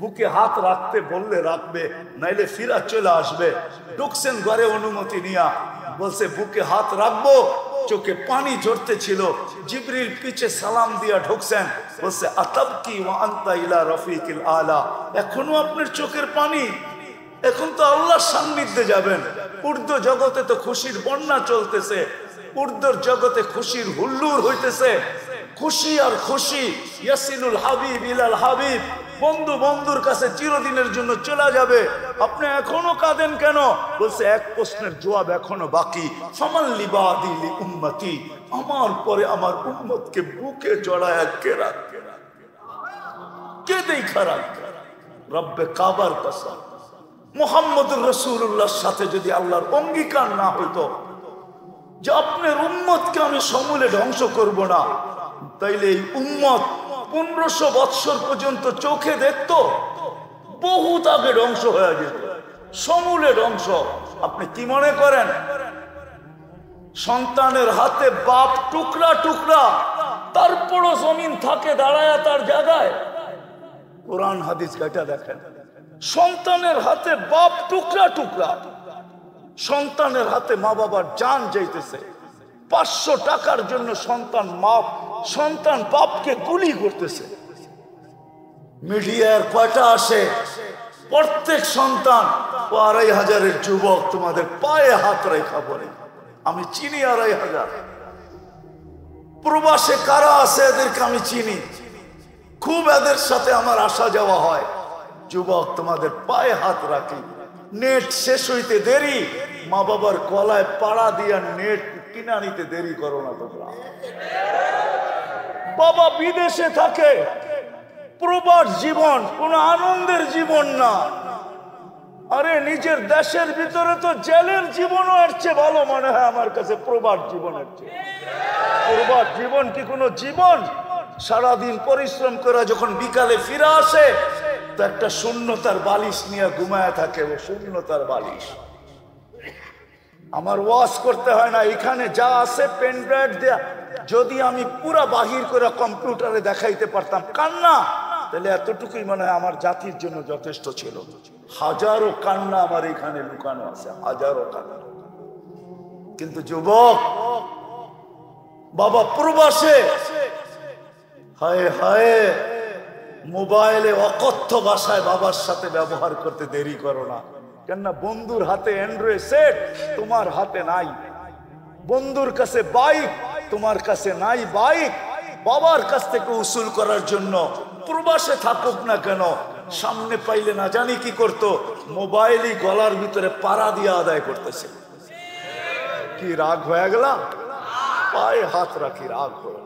বুকে হাত রাখতে বললে রাখবে, নাইলে ফিরা চলে আসবে। ঢুকছেন ঘরে অনুমতি নিয়া, বলছে বুকে হাত রাখবো, চোখে পানি ঝরতে ছিল। জিবরিল পিছে সালাম দিয়া ঢুকছেন, বলছে আতাবকি ওয়া আনতা ইলা রফিকিল আলা, এখনো আপনার চোখের পানি? এখন তো আল্লাহর সান্নিধ্যে যাবেন। উর্দু জগতে তো খুশির বন্যা চলতেছে, উর্দুর জগতে খুশির হুল্লুর হইতেছে। খুশি আর খুশি, ইয়াসিলুল হাবিব ইলাল হাবিব, বন্ধু বন্ধুর কাছে চিরদিনের জন্য চলে যাবে। আপনি এখনো কাঁদেন কেন? বলছে এক প্রশ্নের জবাব এখনো বাকি। ফামান লিবাদি লি উম্মতি, আমার পরে আমার উম্মতকে বুকে জড়ায় কে রাখবে, কে দেখা রাখবে? রব্বে কাবার কসম, মুহাম্মদুর রাসূলুল্লাহর সাথে যদি আল্লাহর অঙ্গীকার না হইতো যে আপনার উম্মতকে আমি সমূলে ধ্বংস করব না, তাইলে এই উম্মত 1500 বৎসর পর্যন্ত চোখে দেখতো, বহুত আগে ধ্বংস হয়ে যেত, সমূলে ধ্বংস। আপনি কি মনে করেন সন্তানের হাতে বাপ টুকরা টুকরা, তারপরও জমিন থাকে দাঁড়ায় তার জায়গায়? কোরআন হাদিস ঘাটা দেখেন, সন্তানের হাতে বাপ টুকরা টুকরা, সন্তানের হাতে মা বাবার জান যাইতেছে। 500 টাকার জন্য সন্তান বাপকে গুলি করতেছে। মিডিয়ার কয়টা আসে, প্রত্যেক সন্তান ও 2500-এর যুবক তোমাদের পায়ে হাত রেখা বলে। আমি চিনি 2500। প্রবাসে কারা আছে এদেরকে আমি চিনি, খুব এদের সাথে আমার আসা যাওয়া হয়। যুবক তোমাদের পায়ে হাত রাখি, নেট শেষ হইতে দেরি, মা বাবার গলায় পাড়া দিয়া নেট কিনা নিতে দেরি করো না তোমরা। বাবা বিদেশে থাকে, প্রবাস জীবন কোন আনন্দের জীবন না। আরে নিজের দেশের ভিতরে তো জেলের জীবনও এর চেয়ে ভালো মনে হয় আমার কাছে প্রবাস জীবনের চেয়ে। প্রবাস জীবন কি কোনো জীবন? সারাদিন পরিশ্রম করে যখন বিকালে ফিরে আসে তো একটা শূন্যতার বালিশ নিয়ে ঘুমায় থাকে, ও শূন্যতার বালিশ। আমার ওয়াজ করতে হয় না, এখানে যা আছে পেন ড্রাইভ দেয়া, যদি আমি পুরা বাহির করে কম্পিউটারে দেখাইতে পারতাম কান্না, তাহলে এতটুকুই মনে হয় আমার জাতির জন্য যথেষ্ট ছিল। হাজারো কান্না আমার এখানে লুকানো আছে, হাজারো কান্না। কিন্তু যুবক বাবা প্রবাসে, হায় হায়, মোবাইলে অকথ্য ভাষায় বাবার সাথে ব্যবহার করতে দেরি করো না। কেননা বন্ধুর হাতে অ্যান্ড্রয়েড সেট, তোমার হাতে নাই। বন্ধুর কাছে বাইক, তোমার কাছে নাই বাইক। বাবার কাছ থেকে উসুল করার জন্য প্রবাসে থাকুক না কেন, সামনে পাইলে না জানি কি করতো, মোবাইলই গলার ভিতরে পাড়া দিয়ে আদায় করতেছে। কি রাগ হয়ে গেলাম? পায়ে হাত রাখি, রাগ হয়ে।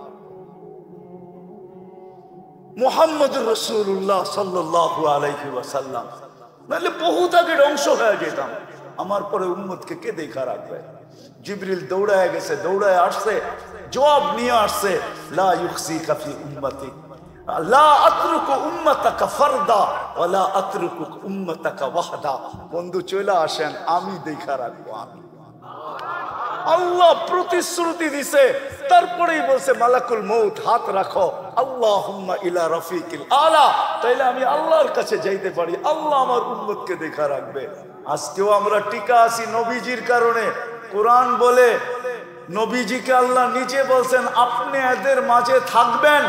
মুহাম্মদুর রাসূলুল্লাহ সাল্লাল্লাহু আলাইহি ওয়াসাল্লাম, নাহলে বহুত আগে ধ্বংস হয়ে যেতাম। আমার পরে উম্মতকে কে দেখা রাখবে? জিবরিল দৌড়ায় গেছে, দৌড়ায় আসছে, জবাব নিয়ে আসছে, লা ইউখসিকা ফি উম্মতি, লা আতরুকু উম্মাতাকা ফারদা ওয়া লা আতরুকু উম্মাতাকা ওয়াহদা। বন্ধু চলে আসেন, আমি দেখা রাখবো। আমি আল্লাহ প্রতিশ্রুতি দিছে, তারপরেই বলছে মালাকুল মউত হাত রাখো, আল্লাহুম্মা ইলা রফিকিল আলা, তাইলে আমি আল্লাহর কাছে যাইতে পারি, আল্লাহ আমার উম্মতকে দেখা রাখবে। আজকেও আমরা টিকা আছি নবীজির কারণে। কোরআন বলে নবীজিকে আল্লাহ নিজে বলছেন আপনি এদের মাঝে থাকবেন,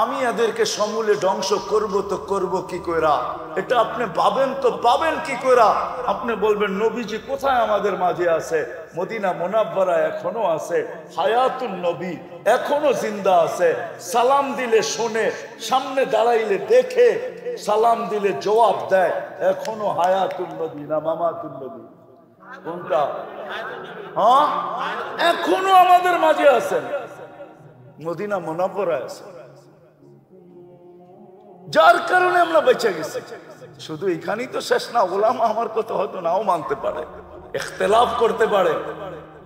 আমি এদেরকে সমূলে ধ্বংস করব, তো করব কি কইরা? এটা আপনি পাবেন তো পাবেন কি কইরা? আপনি বলবেন নবীজি কোথায় আমাদের মাঝে আছে? মদিনা মুনাব্বারা এখনো আছে, হায়াতুন নবী এখনো জিন্দা আছে। সালাম দিলে শোনে, সামনে দাঁড়াইলে দেখে, সালাম দিলে জবাব দেয়। এখনো হায়াতুন নবী না মামাতুন নবী? কোনটা? হ্যাঁ, এখনো আমাদের মাঝে আছেন, মদিনা মুনাব্বারা আছে, যার কারণে আমরা বেঁচে গেছি। শুধু এখানেই তো শেষ না, ওলামা আমার কথা হয়তো নাও মানতে পারে, ইখতিলাফ করতে পারে।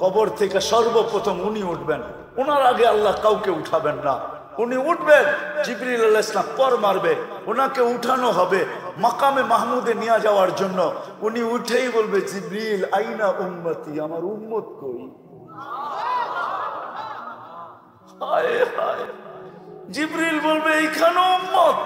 কবর থেকে সর্বপ্রথম উনি উঠবেন, ওনার আগে আল্লাহ কাউকে উঠাবেন না। উনি উঠবেন, জিবরিল আলাইহিস সালাম পর মারবে, ওনাকে উঠানো হবে মাকামে মাহমুদে নিয়ে যাওয়ার জন্য। উনি উঠেই বলবে জিবরিল আইনা উম্মতি, আমার উম্মত কই? হায় হায়, জিবরিল বলবে এইখানে উম্মত।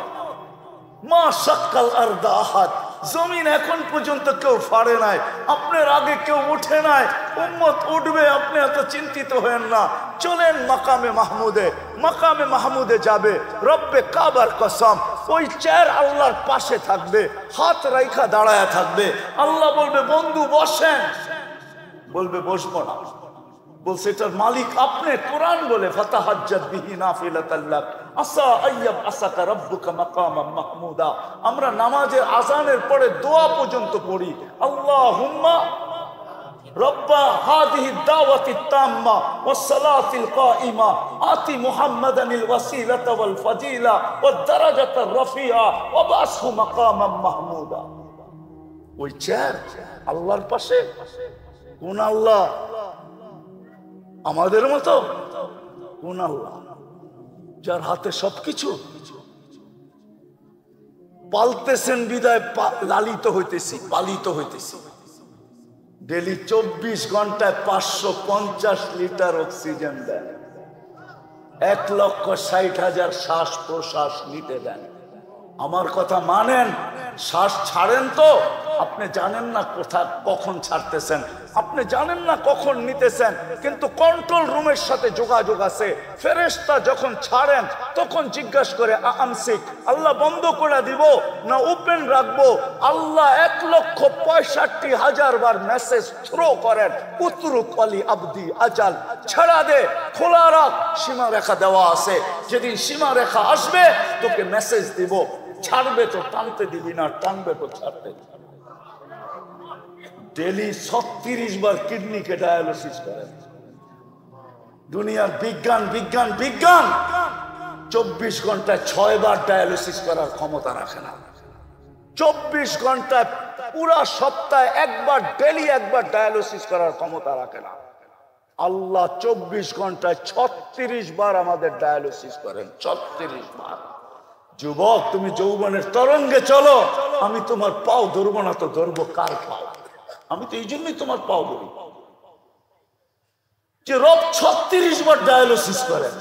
মা শাক্কাল আরদা আহাদ, জমিন এখন পর্যন্ত কেউ ফাড়ে নাই, আপনার আগে কেউ উঠে নাই, উম্মত উঠবে, আপনি এত চিন্তিত হয়েন না। চলেন মাকামে মাহমুদে, মাকামে মাহমুদে যাবে, রব্বে কাবার কসম ওই চেয়ার আল্লাহর পাশে থাকবে, হাত রাইখা দাঁড়ায় থাকবে। আল্লাহ বলবে বন্ধু বসেন, বলবে বসবো না। বলছে এটার মালিক আপনি। কোরআন বলে ফাতাহাজ্জাত বিহি নাফিলাতাল লাক আসা আইয়াব আসাকা রাব্বুকা মাকামাম মাহমুদা। আমরা নামাজের আযানের পরে দোয়া পর্যন্ত পড়ি, আল্লাহুম্মা রব্বা হাদিহি দাওয়াতিত তাম্মা ওয়াস সালাতিল কাইমা আতি মুহাম্মাদানিল ওয়াসিলাতা ওয়াল ফাজিলা ওয়াদ দারাজাতার রাফিআ ওয়া বাসহু মাকামাম মাহমুদা। ওই চেয়ার আল্লাহর পাশে। কোন আল্লাহ? আমাদের মতো? কোন আল্লাহ? যার হাতে সবকিছু। পালতেছেন বিদায় লালিত হইতেছি, পালিত হইতেছি। ডেলি 24 ঘন্টায় 550 লিটার অক্সিজেন দেন, 1,60,000 শ্বাস প্রশ্বাস নিতে দেন। আমার কথা মানেন, শ্বাস ছাড়েন তো। আপনি জানেন না কোথায় কখন ছাড়তেছেন, আপনি জানেন না কখন নিতেছেন, কিন্তু কন্ট্রোল রুমের সাথে যোগাযোগ আছে। ফেরেশতা যখন ছাড়েন তখন জিজ্ঞাসা করে আমসিক, আল্লাহ বন্ধ করে দিব না ওপেন রাখবো? আল্লাহ 1,65,000 বার মেসেজ থ্রো করেন, উতরুক আলী আবদি আজাল, ছাড়া দে, খোলা রাখ, সীমা রেখা দেওয়া আছে। যেদিন সীমা রেখা আসবে তোকে মেসেজ দিব, ছাড়বে তো টানতে দিবি না, টানবে তো ছাড়তে দিবি। ডেলি 36 বার কিডনিকে ডায়ালিসিস করেন। দুনিয়ার বিজ্ঞান বিজ্ঞান বিজ্ঞান 24 ঘন্টায় 6 বার ডায়ালিসিস করার ক্ষমতা রাখে না। 24 ঘন্টায় পুরা সপ্তাহে একবার, ডেলি একবার ডায়ালিসিস করার ক্ষমতা রাখে না। আল্লাহ 24 ঘন্টায় 36 বার আমাদের ডায়ালিসিস করেন, 36 বার। যুবক, তুমি যৌবনের তরঙ্গে চলো, আমি তোমার পাও ধরবো না তো ধরবো কার পাও? আমি তো এই জন্যই তোমার পাও ধরি যে রব 36 বার ডায়ালিসিস করেন।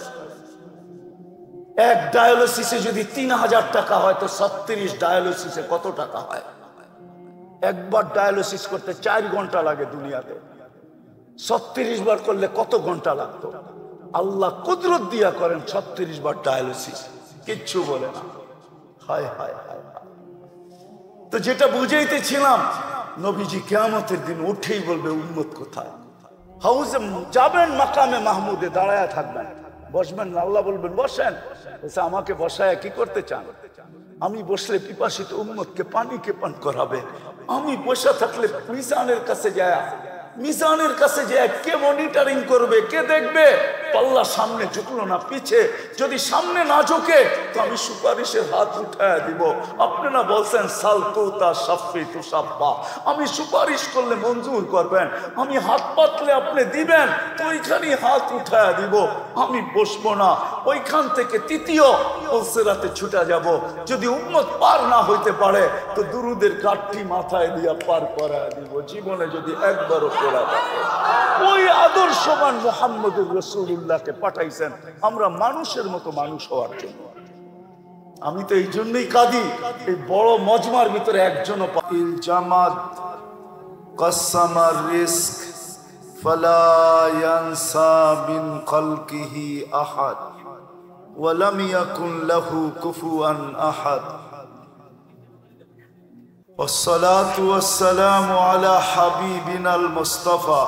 এক ডায়ালিসিসে যদি 3000 টাকা হয় তো 36 ডায়ালিসিসে কত টাকা হয়? একবার ডায়ালিসিস করতে 4 ঘন্টা লাগে দুনিয়াতে, 36 বার করলে কত ঘন্টা লাগতো? আল্লাহ কুদরত দিয়া করেন 36 বার ডায়ালিসিস, কিচ্ছু বলে না। হায় হায় হায়। তো যেটা বুঝাইতেছিলাম, নবীজি কিয়ামতের দিন উঠেই বলবে উম্মত কোথায়? হাউজে যাবেন, মাকামে মাহমুদে দাঁড়ায় থাকবেন, বসবেন না। আল্লাহ বলবেন বসেন। আমাকে বসায় কি করতে চান? আমি বসলে পিপাসিত উম্মতকে পানিকে পান করাবে। আমি বসে থাকলে মিজানের কাছে যায়, মিজানের কাছে যায় কে মনিটরিং করবে, কে দেখবে? পাল্লা সামনে ঝুঁকলো না পিছে, যদি সামনে না ঝুঁকে তো আমি সুপারিশের হাত উঠায় দিব। আপনারা বলছেন সালতুতা সাফি তুসাব্বা, আমি সুপারিশ করলে মঞ্জুর করবেন, আমি হাত পাতলে আপনি দিবেন, তো ওইখানেই হাত উঠায় দিব। আমি বসবো না, ওইখান থেকে তৃতীয় উলসিরাতে ছুটে যাব। যদি উম্মত পার না হইতে পারে তো দুরুদের কাঠটি মাথায় দিয়া পার করায় দিব, জীবনে যদি একবারও পড়া থাকে। ওই আদর্শবান মুহাম্মদুর রাসূলুল্লাহকে পাঠাইছেন আমরা মানুষের মতো মানুষ হওয়ার জন্য। আমি তো এই জন্যই কাঁদি, এই বড় মজমার ভিতরে একজনও ইল জামাত কাসামার রিস্ক ফালা ইয়ানসা মিন খালকিহি আহাদ ওয়া লাম ইয়াকুন লাহু কুফুয়ান আহাদ। والصلاة والسلام على حبيبنا المصطفى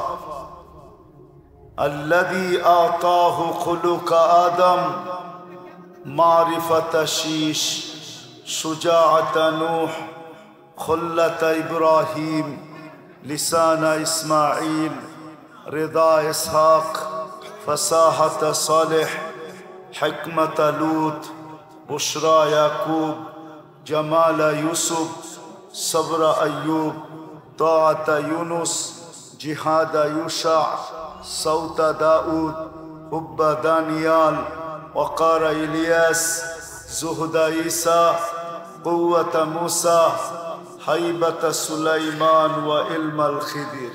الذي أعطاه خلق آدم معرفة شيش شجاعة نوح خلة إبراهيم لسان إسماعيل رضا إسحاق فصاحة صالح حكمة لوط بشرى يعقوب جمال يوسف صبر أيوب طاعة يونس جهاد يوشع صوت داود حب دانيال وقار إلياس زهد عيسى قوة موسى هيبة سليمان وعلم الخضر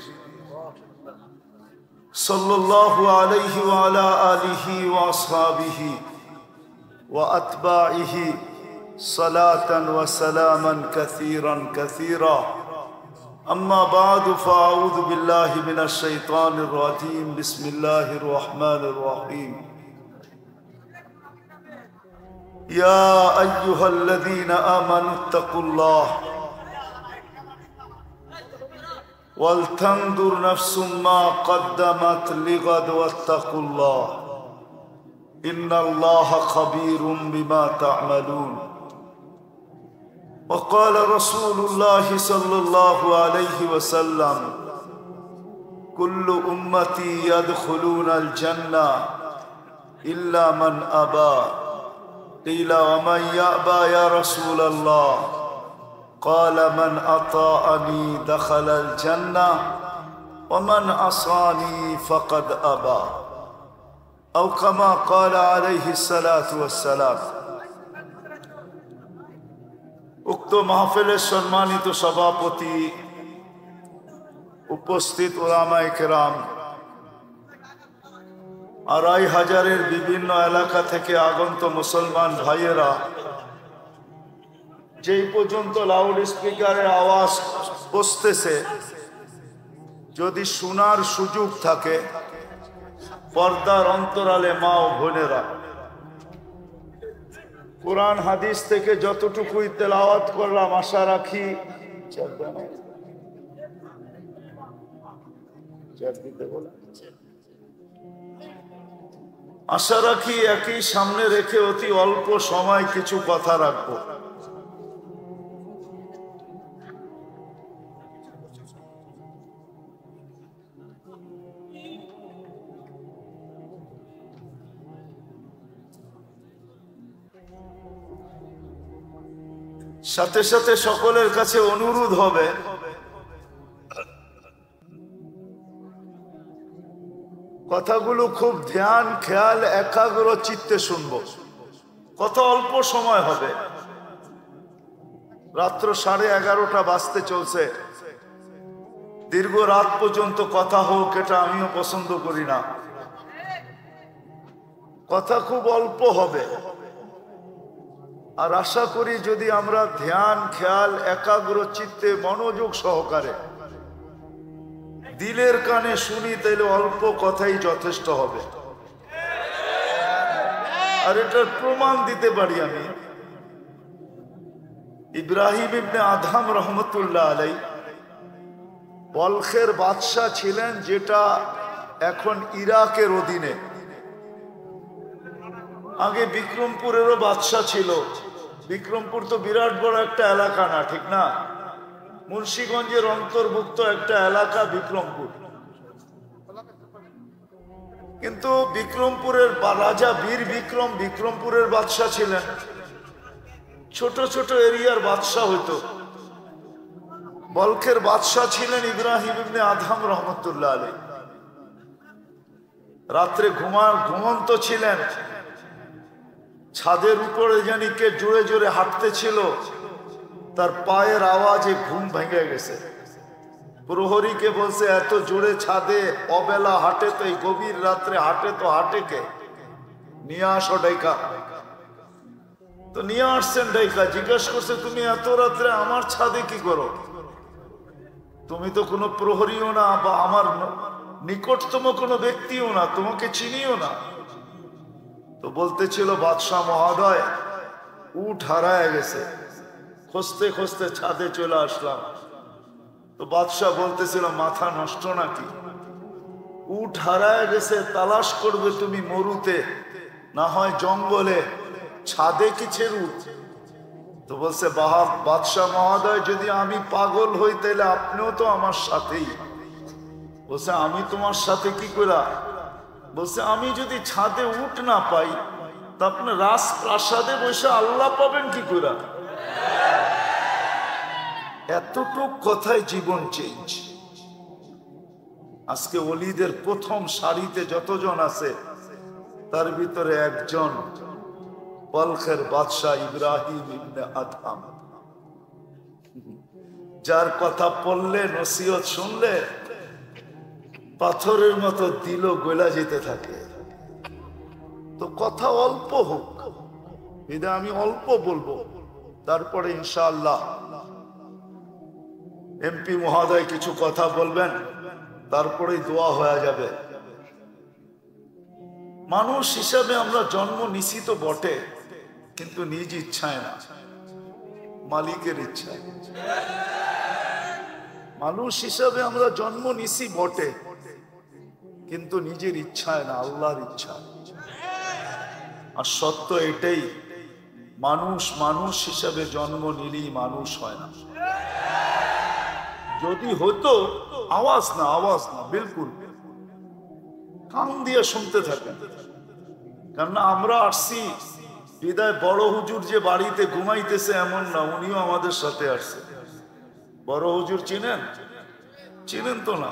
صلى الله عليه وعلى آله وأصحابه وأتباعه صلاة وسلاما كثيرا كثيرا. أما بعد فأعوذ بالله من الشيطان الرجيم. بسم الله الرحمن الرحيم. يا أيها الذين آمنوا اتقوا الله ولتنظر نفس ما قدمت لغد واتقوا الله إن الله خبير بما تعملون. وقال رسول الله صلى الله عليه وسلم كل أمتي يدخلون الجنة إلا من أبى. قيل ومن يأبى يا رسول الله؟ قال من أطاعني دخل الجنة ومن عصاني فقد أبى أو كما قال عليه الصلاة والسلام. উক্ত মাহফিলের সম্মানিত সভাপতি, উপস্থিত উলামায়ে কেরাম, ২৫০০০-এর বিভিন্ন এলাকা থেকে আগত মুসলমান ভাইয়েরা, যেই পর্যন্ত লাউড স্পিকারের আওয়াজ পৌঁছতেছে, যদি শোনার সুযোগ থাকে, পর্দার অন্তরালে মা ও বোনেরা, কোরআন হাদিস থেকে যতটুকুই তেলাওয়াত করলাম, আশা রাখি একই সামনে রেখে অতি অল্প সময় কিছু কথা রাখবো। সাথে সাথে সকলের কাছে অনুরোধ হবে, কথাগুলো খুব ধ্যান খেয়াল একাগ্র চিত্তে শুনবো। কথা অল্প সময় হবে, রাত্র 11:30 বাজতে চলছে। দীর্ঘ রাত পর্যন্ত কথা হোক, এটা আমিও পছন্দ করি না। কথা খুব অল্প হবে, আর আশা করি যদি আমরা ধ্যান খেয়াল একাগ্র চিত্তে মনোযোগ সহকারে দিলের কানে শুনি, তাহলে অল্প কথাই যথেষ্ট হবে। আর এটার প্রমাণ দিতে পারি আমি। ইব্রাহিম ইবনে আদহাম রহমতুল্লাহ আলাই বলখের বাদশাহ ছিলেন, যেটা এখন ইরাকের অধীনে। আগে বিক্রমপুরেরও বাদশাহ ছিল। বিক্রমপুর তো বিরাট বড় একটা এলাকা না, ঠিক না? মুন্সিগঞ্জের অন্তর্ভুক্ত একটা এলাকা বিক্রমপুর। কিন্তু বিক্রমপুরের রাজা বীর বিক্রম বিক্রমপুরের বাদশাহ ছিলেন। ছোট ছোট এরিয়ার বাদশাহ হইতো। বলখের বাদশাহ ছিলেন ইব্রাহিম ইবনে আদহাম রহমতুল্লাহ আলাইহ। রাত্রে ঘুমন্ত ছিলেন। ছাদের উপরে জানি কে জোরে জোরে হাঁটতেছিল, তার পায়ের আওয়াজে ঘুম ভেঙে গেছে। প্রহরীকে বলছে, এত জোরে ছাদে অবেলা হাঁটে তো, এই গভীর রাত্রে হাঁটে তো হাঁটে কে? নিয়ে আসো ডাইকা। তো নিয়ে আসছেন ডাইকা। জিজ্ঞাসা করছে, তুমি এত রাত্রে আমার ছাদে কি করো? তুমি তো কোনো প্রহরীও না, বা আমার নিকটতম কোনো ব্যক্তিও না, তোমাকে চিনিও না। তো বলতেছিল, বাদশাহ মহোদয়, উট হারায় গেছে, খুঁজতে খুঁজতে ছাদে চলে আসলাম। তো বাদশাহ বলতেছিল, মাথা নষ্ট নাকি? উট হারায় গেছে, তালাশ করবে তুমি মরুতে, না হয় জঙ্গলে, ছাদে কিসের উট? তো বলছে, বাদশাহ মহোদয়, যদি আমি পাগল হই তাহলে আপনিও তো আমার সাথেই। বলছে, আমি তোমার সাথে কি করা? বলছে, আমি যদি ছাদে উঠ না পাই, তা আপনি রাজপ্রাসাদে বসে আল্লাহ পাবেন কি করে? এতটুক কথায় জীবন চেঞ্জ। আজকে ওলিদের প্রথম সারিতে যতজন আছে, তার ভিতরে একজন বলখের বাদশাহ ইব্রাহিম ইবনে আদহাম, যার কথা পড়লে, নসিহত শুনলে পাথরের মতো দিল গলা যেতে থাকে। তো কথা অল্প হোক, এটা আমি অল্প বলবো, তারপরে ইনশাআল্লাহ এমপি মহোদয় কিছু কথা বলবেন, তারপরেই দোয়া হয়ে যাবে। মানুষ হিসাবে আমরা জন্ম নিছি তো বটে, কিন্তু নিজ ইচ্ছায় না, মালিকের ইচ্ছায়। মানুষ হিসাবে আমরা জন্ম নিছি বটে, কিন্তু নিজের ইচ্ছায় না, আল্লাহর ইচ্ছা। আর সত্য এটাই, মানুষ মানুষ হিসাবে জন্ম নিলেই মানুষ হয় না। যদি হতো, আওয়াজ না, আওয়াজ না, বিলকুল কান দিয়ে শুনতে থাকেন। কেননা আমরা আসছি বিদায় বড় হুজুর যে বাড়িতে ঘুমাইতেছে এমন না, উনিও আমাদের সাথে আসছে। বড় হুজুর চিনেন? চিনেন তো না,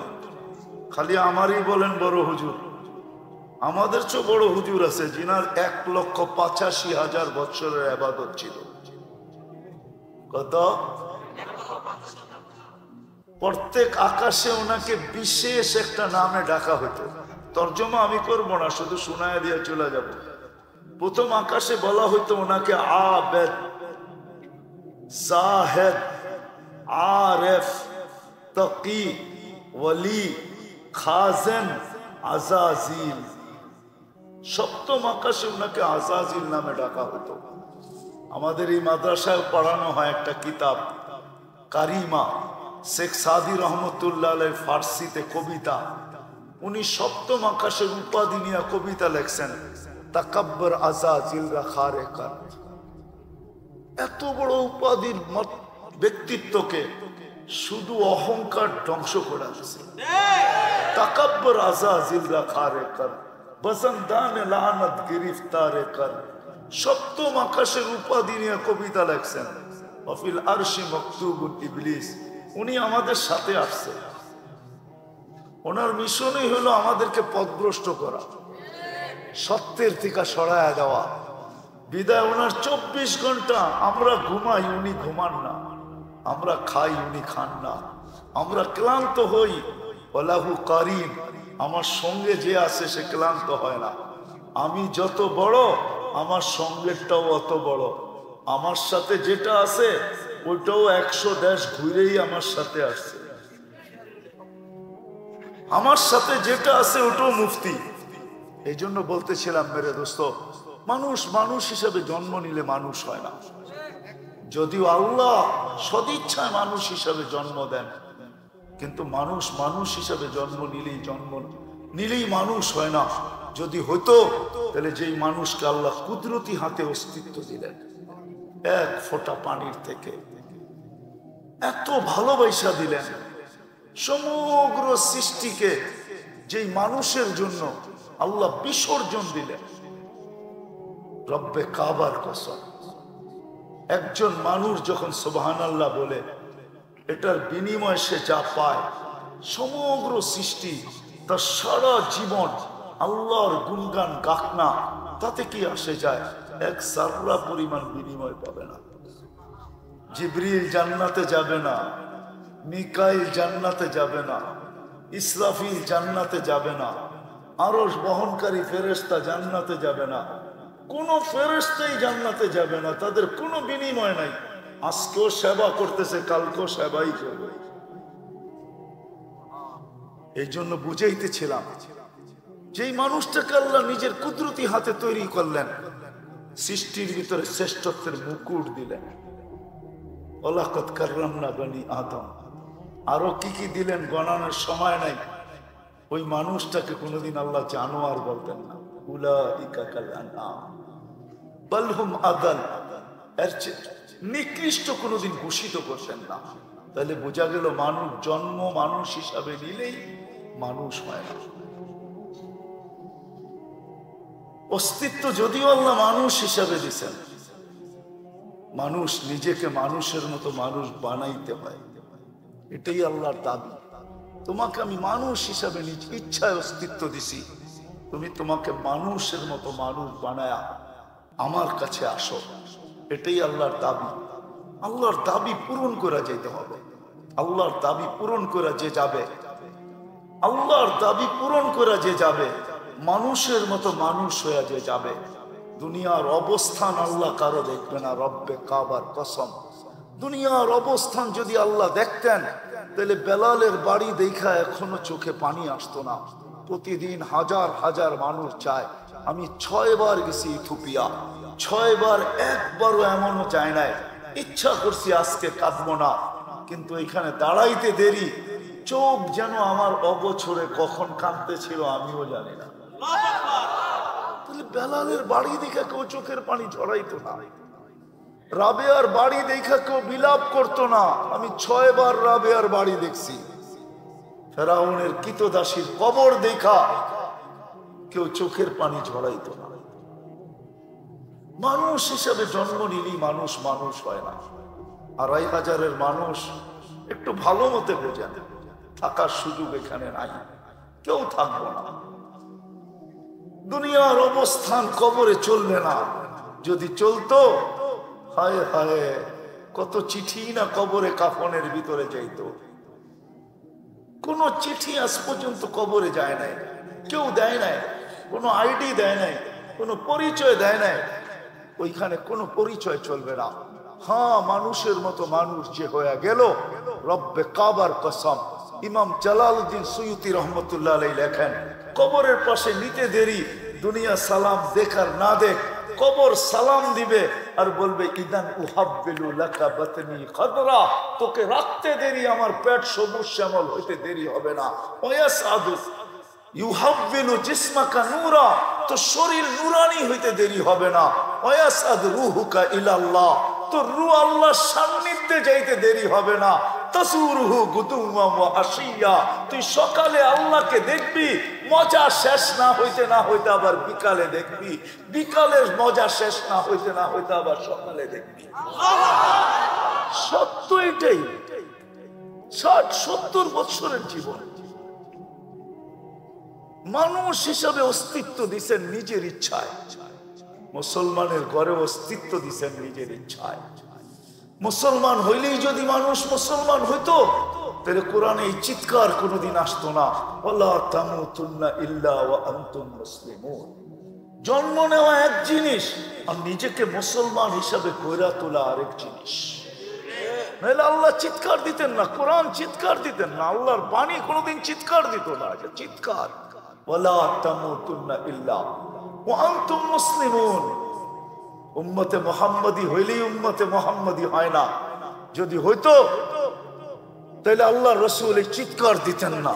খালি আমারই বলেন বড় হুজুর। আমাদের চেয়ে বড় হুজুর আছে, যিনার 1,85,000 বছরের ইবাদত ছিল। কত? প্রত্যেক আকাশে ওনাকে বিশেষ একটা নামে ডাকা হতো। তর্জমা আমি করবো না, শুধু শোনায় দিয়ে চলে যাব। প্রথম আকাশে বলা হইতো ওনাকে আবেদ, জাহেদ, আরেফ, তাকি, ওয়ালি, খাজেন, আজাজিল। সপ্তম আকাশে ওনাকে আজাজিল নামে ডাকা হতো। আমাদের এই মাদ্রাসায় পড়ানো হয় একটা কিতাব কারিমা, শেখ সাদি রহমতুল্লাহ আলাইহির ফার্সিতে কবিতা। উনি সপ্তম আকাশের উপাধি নিয়ে কবিতা লেখছেন, তাকাব্বর আজাজিল রাখারে কার। এত বড় উপাধির ব্যক্তিত্বকে শুধু অহংকার ধ্বংস করে আসছে। তাকাব্বর আজাজিল রাখারে কার, বসন্তান লানত গিরিফতারে কর। সপ্তম আকাশের উপাধি নিয়ে কবিতা লেখছেন। অফিল আরশি মকতুবুন ইবলিস। উনি আমাদের সাথে আসছে, ওনার মিশনই হলো আমাদেরকে পথভ্রষ্ট করা, সত্যের থেকে সরায়া দেওয়া। বিদায় ওনার 24 ঘন্টা আমরা ঘুমাই, উনি ঘুমান না, আমরা খাই, উনি খান না, আমরা ক্লান্ত হই, ওয়ালাহু কারিন, আমার সঙ্গে যে আছে সে ক্লান্ত হয় না। আমি যত বড়, আমার সঙ্গেরটাও অত বড়। আমার সাথে যেটা আছে ওইটাও 100 দেশ ঘুরেই আমার সাথে আসছে। আমার সাথে যেটা আছে ওটাও মুফতি। এই জন্য বলতেছিলাম মেরে দোস্ত, মানুষ মানুষ হিসাবে জন্ম নিলে মানুষ হয় না। যদিও আল্লাহ সদিচ্ছায় মানুষ হিসাবে জন্ম দেন, কিন্তু মানুষ মানুষ হিসাবে জন্ম নিলেই মানুষ হয় না। যদি হতো তাহলে যেই মানুষকে আল্লাহ কুদরতি হাতে অস্তিত্ব দিলেন, এক ফোঁটা পানির থেকে এত ভালোবাসা দিলেন, সমগ্র সৃষ্টিকে যেই মানুষের জন্য আল্লাহ বিসর্জন দিলেন, রব্বে কাবার কসম। একজন মানুষ যখন সুবহানাল্লাহ বলে, এটার বিনিময়ে সে যা পায়, সমগ্র সৃষ্টি তার সারা জীবন আল্লাহর গুণগান গাক না, তাতে কি আসে যায়? এক সাররা পরিমাণ বিনিময় পাবে না। জিবরিল জান্নাতে যাবে না, মিকাইল জান্নাতে যাবে না, ইসরাফিল জান্নাতে যাবে না, আরশ বহনকারী ফেরেশতা জান্নাতে যাবে না, কোন ফেরেশতাই জান্নাতে যাবে না। তাদের কোনো বিনিময় নাই। আজকেও সেবা করতেছে, কালকেও সেবাই করবে। এই জন্য বুঝাইতেছিলাম, যেই মানুষটাকে আল্লাহ নিজের কুদরতি হাতে তৈরি করলেন, সৃষ্টির ভিতরে শ্রেষ্ঠত্বের মুকুট দিলেন। ওয়ালাকাদ কাররামনা বনি আদম, আরো কি কি দিলেন গণানোর সময় নাই। ওই মানুষটাকে কোনোদিন আল্লাহ জানোয়ার বলতেন না। উলাইকা কাল আনআম বাল হুম আদাল, এর নিকৃষ্ট কোনোদিন ঘোষিত করতেন না। তাহলে বোঝা গেল মানুষ জন্ম মানুষ হিসাবে নিলেই মানুষ হয় না। অস্তিত্ব যদিও আল্লাহ মানুষ হিসাবে দিচ্ছেন, মানুষ নিজেকে মানুষের মতো মানুষ বানাইতে হয়, এটাই আল্লাহর দাবি। তোমাকে আমি মানুষ হিসাবে নিজ ইচ্ছায় অস্তিত্ব দিছি, তুমি তোমাকে মানুষের মতো মানুষ বানায়া আমার কাছে আসো, এটাই আল্লাহর দাবি। আল্লাহর দাবি পূরণ করা যেতে হবে। আল্লাহর দাবি পূরণ করা যে যাবে, আল্লাহর দাবি পূরণ করা যে যাবে, মানুষের মতো মানুষ হয়ে যে যাবে, দুনিয়ার অবস্থান আল্লাহ কারো দেখবে না, রব্বে কাবার কসম। দুনিয়ার অবস্থান যদি আল্লাহ দেখতেন তাহলে বেলালের বাড়ি দেখা এখনো চোখে পানি আসতো না। প্রতিদিন হাজার হাজার মানুষ যায়। আমি 6 বার গেছি ইথিওপিয়া, 6 বার একবারও এমনও যায় নাই ইচ্ছা করছি আজকে কাঁদবো না, কিন্তু এখানে দাঁড়াইতে দেরি, চোখ যেন আমার অবছরে কখন কাঁদতে ছিল আমিও জানি না। তাহলে বেলালের বাড়ি দেখা কেউ চোখের পানি ঝরাইতো না, রাবেয়ার বাড়ি দেখা কেউ বিলাপ করতো না। আমি 6 বার রাবেয়ার বাড়ি দেখছি। ফেরাউনের কৃতদাসীর কবর দেখা কেউ চোখের পানি ঝরাইতো না। মানুষ হিসাবে জন্ম নিলেই মানুষ মানুষ হয় না। 2500-এর মানুষ একটু ভালো মতে বোঝেন, থাকার সুযোগ এখানে নাই, কেউ থাকবো না। দুনিয়ার অবস্থান কবরে চলবে না। যদি চলতো, হায় হায় কত চিঠি না কবরে কাফনের ভিতরে যাইতো। কোন চিঠি আজ পর্যন্ত কবরে যায় নাই, কেউ দেয় নাই, কোনো আইডি দেয় নাই, কোনো পরিচয় দেয় নাই। ওইখানে কোনো পরিচয় চলবে না। হ্যাঁ, মানুষের মতো মানুষ যে হয়ে গেল, রব্বে কাবার কসম। ইমাম জালালউদ্দিন সুয়ুতি রহমতুল্লাহ আলাইহি লেখেন, কবরের পাশে নিতে দেরি, দুনিয়া সালাম দেখার না দেখ, কবর সালাম দিবে আর বলবে ইদান উহাব্বিলু লাকা বাতনি খাদরা, তোকে রাখতে দেরি, আমার পেট সবুজ শ্যামল হইতে দেরি হবে না। ওয়াসাদু ইউহাব্বিলু জিসমাকা নূরা, তো শরীর নূরানি হইতে দেরি হবে না। ওয়াসাদ রূহুকা ইলাল্লাহ, তো রূহ আল্লাহর সান্নিধ্যে যাইতে দেরি হবে না। তাসুরুহু গুদুওয়া ওয়া আশিয়া, তুই সকালে আল্লাহকে দেখবি, মজা শেষ না হইতে না হইতে আবার বিকালে দেখবি, বিকালের মজা শেষ না হইতে না হইতে আবার সকালে দেখবি। সত্য এটাই। 60-70 বছরের জীবন মানুষ হিসাবে অস্তিত্ব দিছেন নিজের ইচ্ছায়। মুসলমানের ঘরে অস্তিত্ব দিছেন নিজের ইচ্ছায়। মুসলমান হইলেই যদি মানুষ মুসলমান হইতো তাহলে কোরআনে এই চিৎকার কোনোদিন আসতো না, ওয়ালা তামুতুন্না ইল্লা ওয়া আনতুম মুসলিমুন। জন্ম নেওয়া এক জিনিস, আর নিজেকে মুসলমান হিসাবে কইরা তোলা আরেক জিনিস। নাহলে আল্লাহ চিৎকার দিতেন না, কোরআন চিৎকার দিতেন না, আল্লাহর বাণী কোনোদিন চিৎকার দিত না। চিৎকার ওয়ালা তামুতুন্না ইল্লা ওয়া আনতুম মুসলিমুন। উম্মতে মুহাম্মাদি হইলেই উম্মতে মুহাম্মাদি হয় না। যদি হইতো তাহলে আল্লাহ রাসূল এই চিৎকার দিতেন না,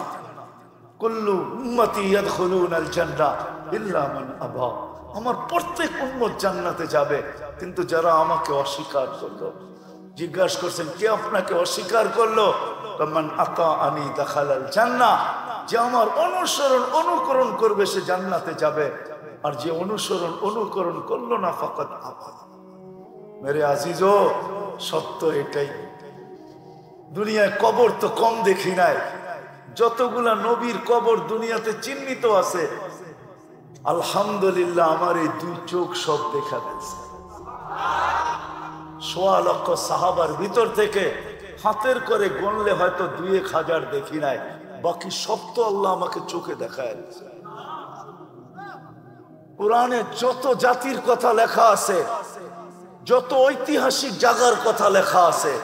কুল্লু উম্মতি ইয়াদখুলুনাল জান্নাহ ইল্লা মান আবা, আমার প্রত্যেক উম্মত জান্নাতে যাবে কিন্তু যারা আমাকে অস্বীকার করলো। জিজ্ঞাসা করছেন কে আপনাকে অস্বীকার করলো? মান আতাআনি দাখালাল জান্নাহ, যে আমার অনুসরণ অনুকরণ করবে সে জান্নাতে যাবে, আর যে অনুসরণ অনুকরণ করলো না ফাকাত আবা। মেরে আজিজো, সত্য এটাই। দুনিয়ায় কবর তো কম দেখি নাই, যতগুলা নবীর কবর দুনিয়াতে চিহ্নিত আছে, আলহামদুলিল্লাহ আমার এই 2 চোখ সব দেখা গেছে। 1.25 লক্ষ সাহাবার ভিতর থেকে হাতের করে গণলে হয়তো 2-1 হাজার দেখি নাই, বাকি সব তো আল্লাহ আমাকে চোখে দেখায়। কোরআনে যত জাতির কথা লেখা আছে, যত ঐতিহাসিক জায়গার কথা লেখা আছে,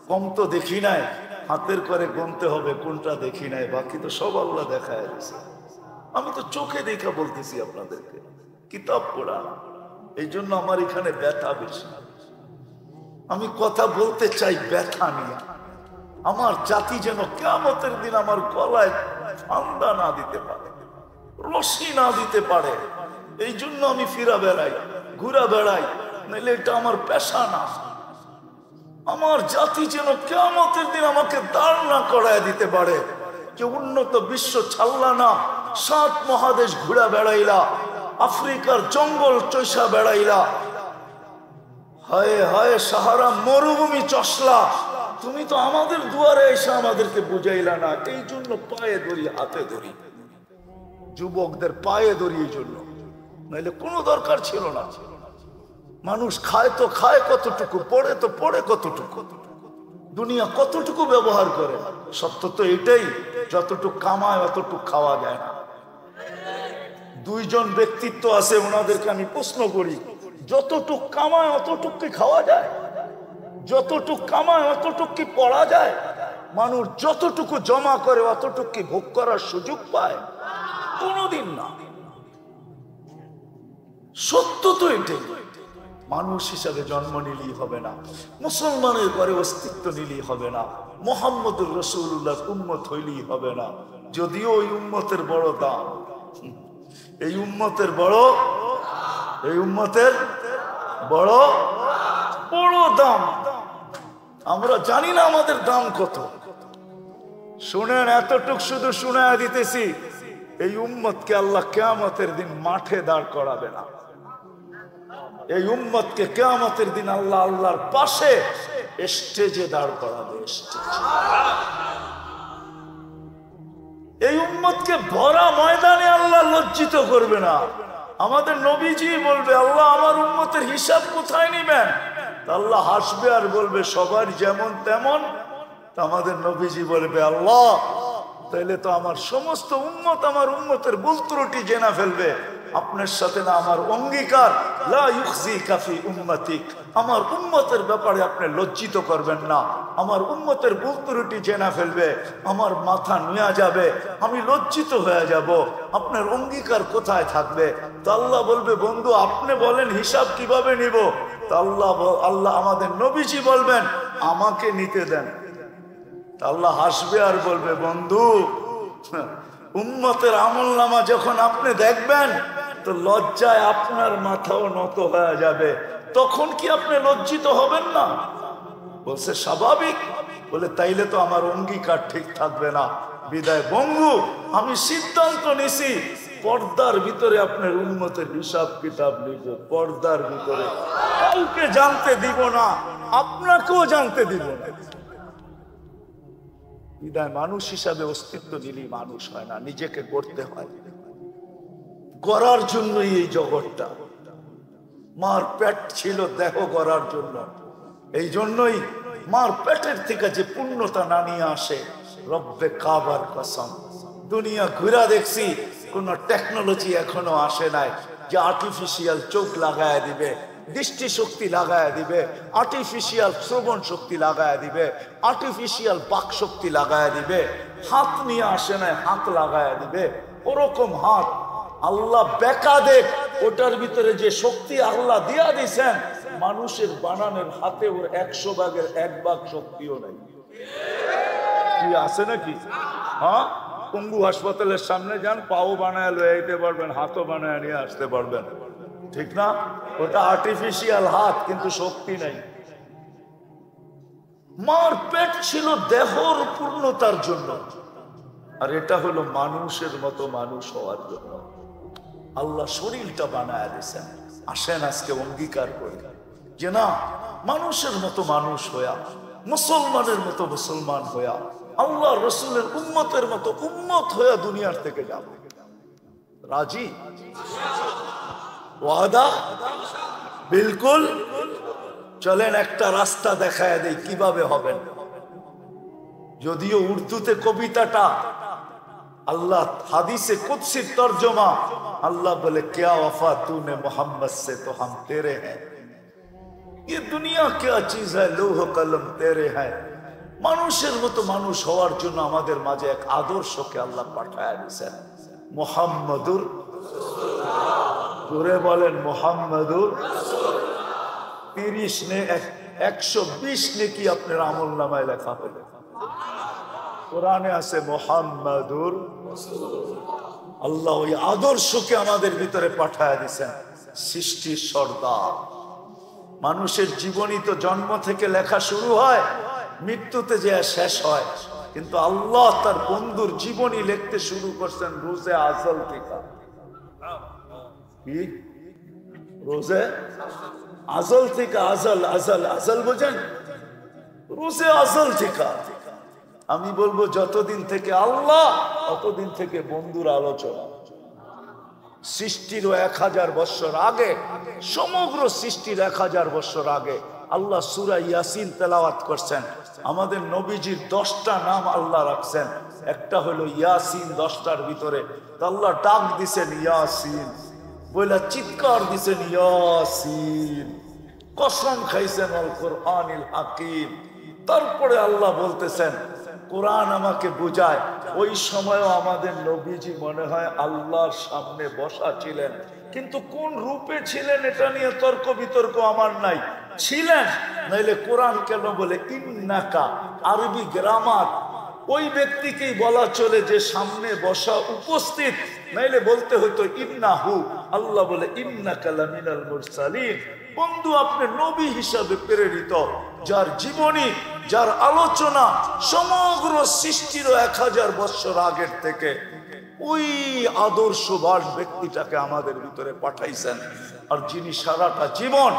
কম তো দেখি নাই। হাতের করে গুনতে হবে কোনটা দেখি নাই, বাকি তো সব আল্লাহ দেখায় দিয়েছে। আমি তো চোখে দেখা বলতেছি আপনাদেরকে, কিতাব পড়া। এই জন্য আমার এখানে ব্যথা বেশি। আমি কথা বলতে চাই ব্যথা নিয়ে। আমার জাতি যেন কিয়ামতের দিন আমার গলায় ফান্দা না দিতে পারে, রশি না দিতে পারে। এই জন্য আমি ফিরা বেড়াই, ঘুরা বেড়াই, নাহলে এটা আমার পেশা না। আমার জাতি যেন কিয়ামতের দিন আমাকে দাঁড় না করায় দিতে পারে যে উন্নত বিশ্ব ছাড়লা না, 7 মহাদেশ ঘুরা বেড়াইলা, আফ্রিকার জঙ্গল চৈসা বেড়াইলা, হায় হায় সাহারা মরুভূমি চষলা, তুমি তো আমাদের দুয়ারে এসে আমাদেরকে বুঝাইলা না। এই জন্য পায়ে ধরি, হাতে ধরি, যুবকদের পায়ে ধরি এই জন্য, নাহলে কোনো দরকার ছিল না। মানুষ খায় তো খায় কতটুকু, পড়ে তো পড়ে কতটুকু, দুনিয়া কতটুকু ব্যবহার করে। সত্য তো এটাই, যতটুকু কামায় অতটুকু খাওয়া যায় না। দুইজন ব্যক্তিত্ব আছে, ওনাদেরকে আমি প্রশ্ন করি, যতটুক কামায় অতটুক কি খাওয়া যায়? যতটুক কামায় অতটুক কি পড়া যায়? মানুষ যতটুকু জমা করে অতটুক কি ভোগ করার সুযোগ পায়? কোনোদিন না। সত্য তো এটাই। মানুষ হিসাবে জন্ম নিলেই হবে না, মুসলমানের ঘরে অস্তিত্ব নিলেই হবে না, মুহাম্মদুর রাসূলুল্লাহর উম্মত হইলেই হবে না। যদিও ওই উম্মতের বড় দাম, এই উম্মতের বড় বড় দাম। আমরা জানি না আমাদের দাম কত। শুনেন, এতটুক শুধু শুনায়া দিতেছি, এই উম্মতকে আল্লাহ কিয়ামতের দিন মাঠে দাঁড় করাবে না। এই উম্মতকে কিয়ামতের দিন আল্লাহ আল্লাহর পাশে স্টেজে দাঁড় করাবে। এই উম্মতকে ভরা ময়দানে আল্লাহ লজ্জিত করবে না। আমাদের নবীজি বলবে, আল্লাহ আমার উম্মতের হিসাব কোথায় নিবেন? আল্লাহ হাসবে আর বলবে, সবার যেমন তেমন। আমাদের নবীজি বলবে, আল্লাহ তাইলে তো আমার সমস্ত উম্মত আমার উম্মতের ভুল ত্রুটি জেনে ফেলবে। আপনার সাথে না আমার অঙ্গীকার, লা ইউখজিকা ফি উম্মতিক, আমার উম্মতের ব্যাপারে আপনি লজ্জিত করবেন না। আমার উম্মতের ভুল ত্রুটি জেনে ফেলবে, আমার মাথা নুয়ে যাবে, আমি লজ্জিত হয়ে যাব। আপনার অঙ্গীকার কোথায় থাকবে? তো আল্লাহ বলবে, বন্ধু আপনি বলেন হিসাব কিভাবে নিব? তো আল্লাহ আমাদের নবীজি বলবেন, আমাকে নিতে দেন। আল্লাহ হাসবে আর বলবে, বন্ধু উম্মতের আমলনামা যখন আপনি দেখবেন তো লজ্জায় আপনার মাথাও নত হয়ে যাবে। তখন কি আপনি লজ্জিত হবেন না? বলছে স্বাভাবিক। বলে তাইলে তো আমার অঙ্গীকার ঠিক থাকবে না। বিদায় বন্ধু, আমি সিদ্ধান্ত নিছি পর্দার ভিতরে আপনার উম্মতের হিসাব কিতাব নিব। পর্দার ভিতরে কাউকে জানতে দিব না, আপনাকেও জানতে দিব না। বিদায় মানুষ হিসাবে অস্তিত্ব দিলেই মানুষ হয় না, নিজেকে গড়তে হয়। গড়ার জন্যই এই জগৎটা। মার পেট ছিল দেহ গড়ার জন্য। এই জন্যই মার পেটের থেকে যে পূর্ণতা না নিয়ে আসে, রব্বে কাবার কসম, দুনিয়া ঘুরা দেখছি, কোন টেকনোলজি এখনো আসে নাই যে আর্টিফিশিয়াল চোখ লাগায় দিবে, দৃষ্টি শক্তি লাগায় দিবে, আর্টিফিশিয়াল শ্রবণ শক্তি লাগায় দিবে, আর্টিফিশিয়াল বাক শক্তি লাগায় দিবে। হাত নিয়ে আসে নাই, হাত লাগায় দিবে। ওরকম হাত আল্লাহ বেকা দেখ, ওটার ভিতরে যে শক্তি আল্লাহ দিয়া দিছেন, মানুষের বানানোর হাতে ওর 100 ভাগের 1 ভাগ শক্তিও নাই। কি আছে নাকি? হ্যাঁ, পঙ্গু হাসপাতালের সামনে যান, পাও বানায় লয়ে আইতে পারবেন, হাতও বানায় নিয়ে আসতে পারবেন, ঠিক না? ওটা আর্টিফিশিয়াল হাত, কিন্তু শক্তি নাই। মার পেট ছিল দেহর পূর্ণতার জন্য, আর এটা হলো মানুষের মতো মানুষ হওয়ার জন্য। আল্লাহ শরীরটা বানায় দিয়েছেন। আসেন আজকে অঙ্গীকার করি যে না, মানুষের মতো মানুষ হইয়া, মুসলমানের মতো মুসলমান হইয়া, আল্লাহ রসুলের উম্মতের মতো উম্মত হইয়া দুনিয়ার থেকে যাব। রাজি? ওয়াদা? বিলকুল। চলেন একটা রাস্তা দেখায় দেই কিভাবে হবেন। যদিও উর্দুতে কবিতাটা, আল্লাহ হাদিসে কুদসির তর্জমা, আল্লাহ বলে क्या वफा तूने मोहम्मद से तो हम तेरे हैं, ये दुनिया क्या चीज है, लौह कलम तेरे हैं। মানুষের মতো মানুষ হওয়ার জন্য আমাদের মাঝে এক আদর্শকে আল্লাহ পাঠায় দিয়েছেন, মুহাম্মাদুর। জোরে বলেন মুহাম্মাদুর। 30 নে 120 নেকি আপনার আমল নামায় লেখা হলো। কোরআনে আছে মুহাম্মাদুর। আল্লাহ ওই আদর্শকে আমাদের ভিতরে পাঠায় দিয়েছেন। সৃষ্টির সর্দার। মানুষের জীবনী তো জন্ম থেকে লেখা শুরু হয়, মৃত্যুতে যে শেষ হয়, কিন্তু আল্লাহ তার বন্ধুর জীবনী লিখতে শুরু করছেন রোজে আজল থেকে। কি রোজে আজল থেকে? আজল আজল আজল বোঝেন? রোজে আজল থেকে। আমি বলবো যতদিন থেকে আল্লাহ, ততদিন থেকে বন্ধুর আলোচনা। সৃষ্টির 1000 বছর আগে, সমগ্র সৃষ্টির 1000 বছর আগে আল্লাহ সূরা ইয়াসিন তেলাওয়াত করছেন। আমাদের নবীজির 10টা নাম আল্লাহ রাখছেন, একটা হলো ইয়াসিন। 10টার ভিতরে আল্লাহ ডাক দিছেন ইয়াসিন বলে, চিৎকার দিছেন ইয়াসিন, কসম খাইছেন আল কোরআনিল হাকিম। তারপরে আল্লাহ বলতেছেন কোরআন আমাকে বুঝায়, ওই সময়ও আমাদের নবীজি মনে হয় আল্লাহর সামনে বসা ছিলেন, কিন্তু কোন রূপে ছিলেন এটা নিয়ে তর্ক বিতর্ক আমার নাই, ছিলেন। নাইলে কোরআন কেন বলে ইন্নাকা? আরবি গ্রামার ওই ব্যক্তিকেই বলা চলে যে সামনে বসা উপস্থিত, নাইলে বলতে হতো ইন্নাহু। আল্লাহ বলে ইন্নাকা লামিনাল মুরসালিন। বন্ধু, আপনি নবী হিসাবে প্রেরিত, যার জীবনী, যার আলোচনা সমগ্র সৃষ্টির 1000 বছর আগের থেকে ওই আদর্শবান ব্যক্তিটাকে আমাদের ভিতরে পাঠাইছেন। আর যিনি সারাটা জীবন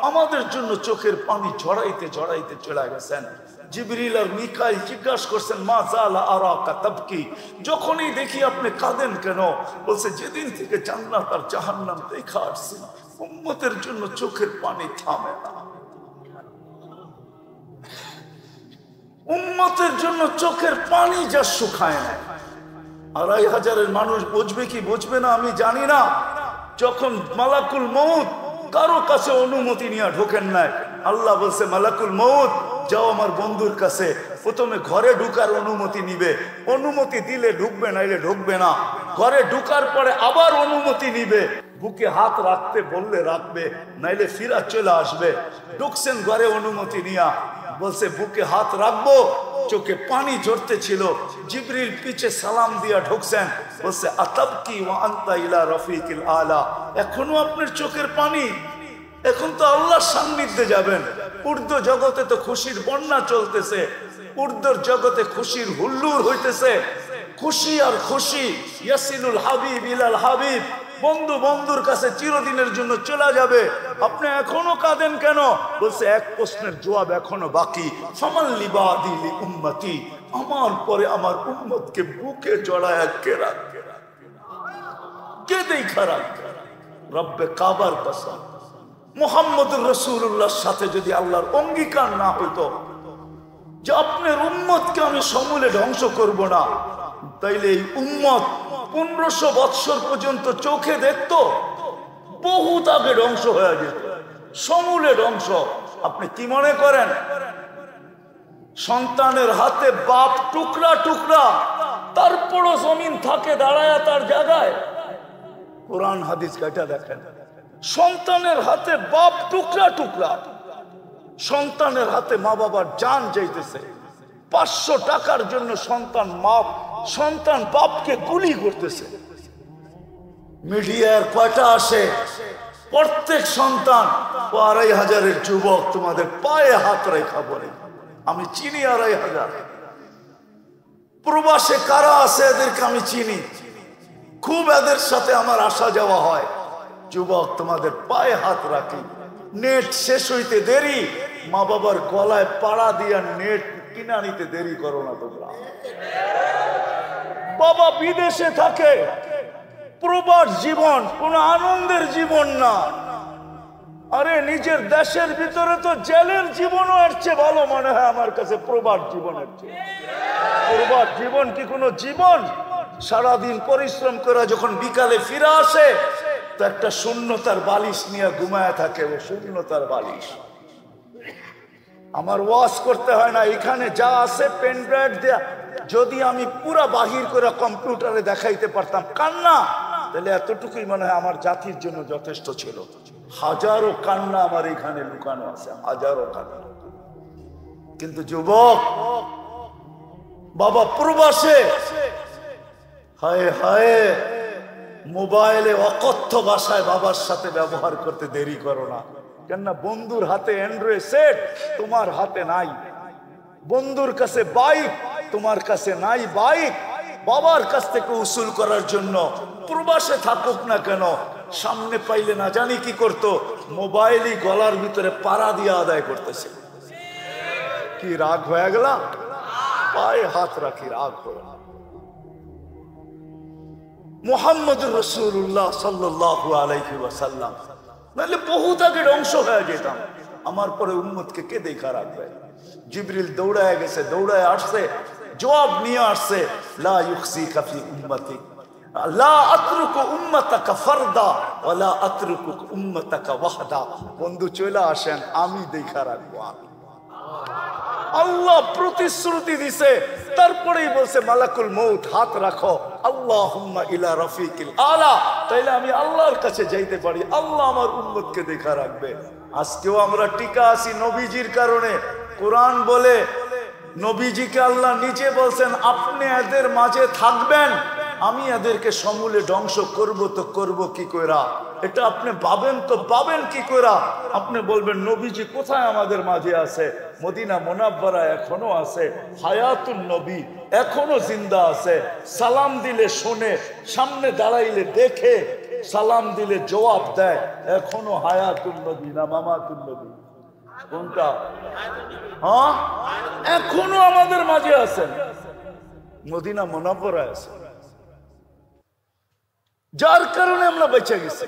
আমাদের জন্য চোখের পানি ঝরাইতে ঝরাইতে চলে গেছেন। জিবরিল আর মিকাইল জিজ্ঞাসা করছেন মা জালা আরাকা তাবকি, যখনই দেখি আপনি কাঁদেন কেন? বলছে যেদিন থেকে জান্নাত আর জাহান্নাম দেখা আসছি উম্মতের জন্য চোখের পানি থামে না, উম্মতের জন্য চোখের পানি যা শুকায় না। 2500 মানুষ বুঝবে কি বুঝবে না আমি জানি না। যখন মালাকুল মউত কারো কাছে অনুমতি নিয়ে ঢোকেন নাই, আল্লাহ বলছে মালাকুল মউত যাও আমার বন্ধুর কাছে, প্রথমে ঘরে ঢুকার অনুমতি নিবে, অনুমতি দিলে ঢুকবে, নাইলে ঢুকবে না। ঘরে ঢুকার পরে আবার অনুমতি নিবে, বুকে হাত রাখতে বললে রাখবে, নাইলে ফিরা চলে আসবে। ঢুকছেন ঘরে অনুমতি নিয়া, বলছে বুকে হাত রাখবো, চোখে পানি ঝরতে ছিল। জিবরিল পিছে সালাম দিয়া ঢুকছেন, বলছে আতাবকি ওয়া আনতা ইলা রফিকিল আলা, এখনো আপনার চোখের পানি? এখন তো আল্লাহর সান্নিধ্যে যাবেন। উর্দু জগতে তো খুশির বন্যা চলতেছে, উর্দুর জগতে খুশির হুল্লুর হইতেছে, খুশি আর খুশি। ইয়াসিনুল হাবিব ইলাল হাবিব, বন্ধু বন্ধুর কাছে চিরদিনের জন্য চলে যাবে, আপনি এখনো কাঁদেন কেন? বলছে এক প্রশ্নের জবাব এখনো বাকি, ফামান লিবাদি লি উম্মতি, আমার পরে আমার উম্মতকে বুকে জড়ায় কে রাখবে, কে দেখা রাখবে? রব্বে কাবার কসম, মুহাম্মদুর রাসূলুল্লাহর সাথে যদি আল্লাহর অঙ্গীকার না হইতো যে আপনার উম্মতকে আমি সমূলে ধ্বংস করব না, তাইলে এই উম্মত 1500 বৎসর পর্যন্ত চোখে দেখতো, বহুত আগে ধ্বংস হয়ে যেত, সমূলে ধ্বংস। আপনি কি মনে করেন সন্তানের হাতে বাপ টুকরা টুকরা, তারপরও জমিন থাকে দাঁড়ায় তার জায়গায়? কোরআন হাদিস কাটা দেখেন, সন্তানের হাতে বাপ টুকরা টুকরা, সন্তানের হাতে মা বাবার জান যাইতেছে, 500 টাকার জন্য সন্তান বাপকে গুলি করতেছে। মিডিয়ার কয়টা আসে, প্রত্যেক সন্তান ও 2500 যুবক তোমাদের পায়ে হাত রেখা বলে, আমি চিনি 2500। প্রবাসে কারা আছে এদেরকে আমি চিনি, খুব এদের সাথে আমার আসা যাওয়া হয়। যুবক তোমাদের পায়ে হাত রাখি, নেট শেষ হইতে দেরি, মা বাবার গলায় পাড়া দিয়া নেট কিনা নিতে দেরি করো না তোমরা। বাবা বিদেশে থাকে, প্রবাস জীবন কোন আনন্দের জীবন না। আরে নিজের দেশের ভিতরে তো জেলের জীবনও এর চেয়ে ভালো মনে হয় আমার কাছে প্রবাস জীবনের চেয়ে। প্রবাস জীবন কি কোনো জীবন? সারাদিন পরিশ্রম করে যখন বিকালে ফিরে আসে তো একটা শূন্যতার বালিশ নিয়ে ঘুমায় থাকে, ও শূন্যতার বালিশ। আমার ওয়াজ করতে হয় না, এখানে যা আছে পেন ড্রাইভ দেয়া, যদি আমি পুরা বাহির করে কম্পিউটারে দেখাইতে পারতাম কান্না, তাহলে এতটুকুই মনে হয় আমার জাতির জন্য যথেষ্ট ছিল। হাজারো কান্না আমার এখানে লুকানো আছে, হাজারো কান্না। কিন্তু যুবক বাবা প্রবাসে, হায় হায়, মোবাইলে অকথ্য ভাষায় বাবার সাথে ব্যবহার করতে দেরি করো না। কেননা বন্ধুর হাতে অ্যান্ড্রয়েড সেট, তোমার হাতে নাই। বন্ধুর কাছে বাইক, তোমার কাছে নাই বাইক। বাবার কাছ থেকে উসুল করার জন্য প্রবাসে থাকুক না কেন, সামনে পাইলে না জানি কি করতো, মোবাইলই গলার ভিতরে পাড়া দিয়ে আদায় করতেছে। কি রাগ হয়ে গেলাম? পায়ে হাত রাখি, রাগ হয়ে। মুহাম্মদুর রাসূলুল্লাহ সাল্লাল্লাহু আলাইহি ওয়াসাল্লাম, নাহলে বহুত আগে ধ্বংস হয়ে যেতাম। আমার পরে উম্মতকে কে দেখা রাখবে? জিবরিল দৌড়ায় গেছে, দৌড়ায় আসছে, জবাব নিয়ে আসছে, লা ইউখসিকা ফি উম্মতি লা আতরুকু উম্মাতাকা ফারদা ওয়া লা আতরুকু উম্মাতাকা ওয়াহদা। বন্ধু চলে আসেন, আমি দেখা রাখবো। আমি আল্লাহ প্রতিশ্রুতি দিছে, তারপরেই বলছে মালাকুল মউত হাত রাখো, আল্লাহুম্মা ইলা রাফিকিল আলা। তাইলে আমি আল্লাহর কাছে যাইতে পারি, আল্লাহ আমার উম্মতকে দেখা রাখবে। আজকেও আমরা টিকা আছি নবীজির কারণে। কোরআন বলে নবীজিকে আল্লাহ নিজে বলছেন, আপনি এদের মাঝে থাকবেন, আমি এদেরকে সমূলে ধ্বংস করব। তো করব কি কইরা? এটা আপনি পাবেন তো পাবেন কি কইরা? আপনি বলবেন নবীজি কোথায় আমাদের মাঝে আছে? মদিনা মুনাব্বারা এখনো আছে, হায়াতুন নবী এখনো জিন্দা আছে। সালাম দিলে শোনে, সামনে দাঁড়াইলে দেখে, সালাম দিলে জবাব দেয়। এখনো হায়াতুন নবী না মামাতুন নবী? কোনটা? হ্যাঁ, এখনো আমাদের মাঝে আছেন, মদিনা মুনাব্বারা আছে, যার কারণে আমরা বেঁচে গেছি।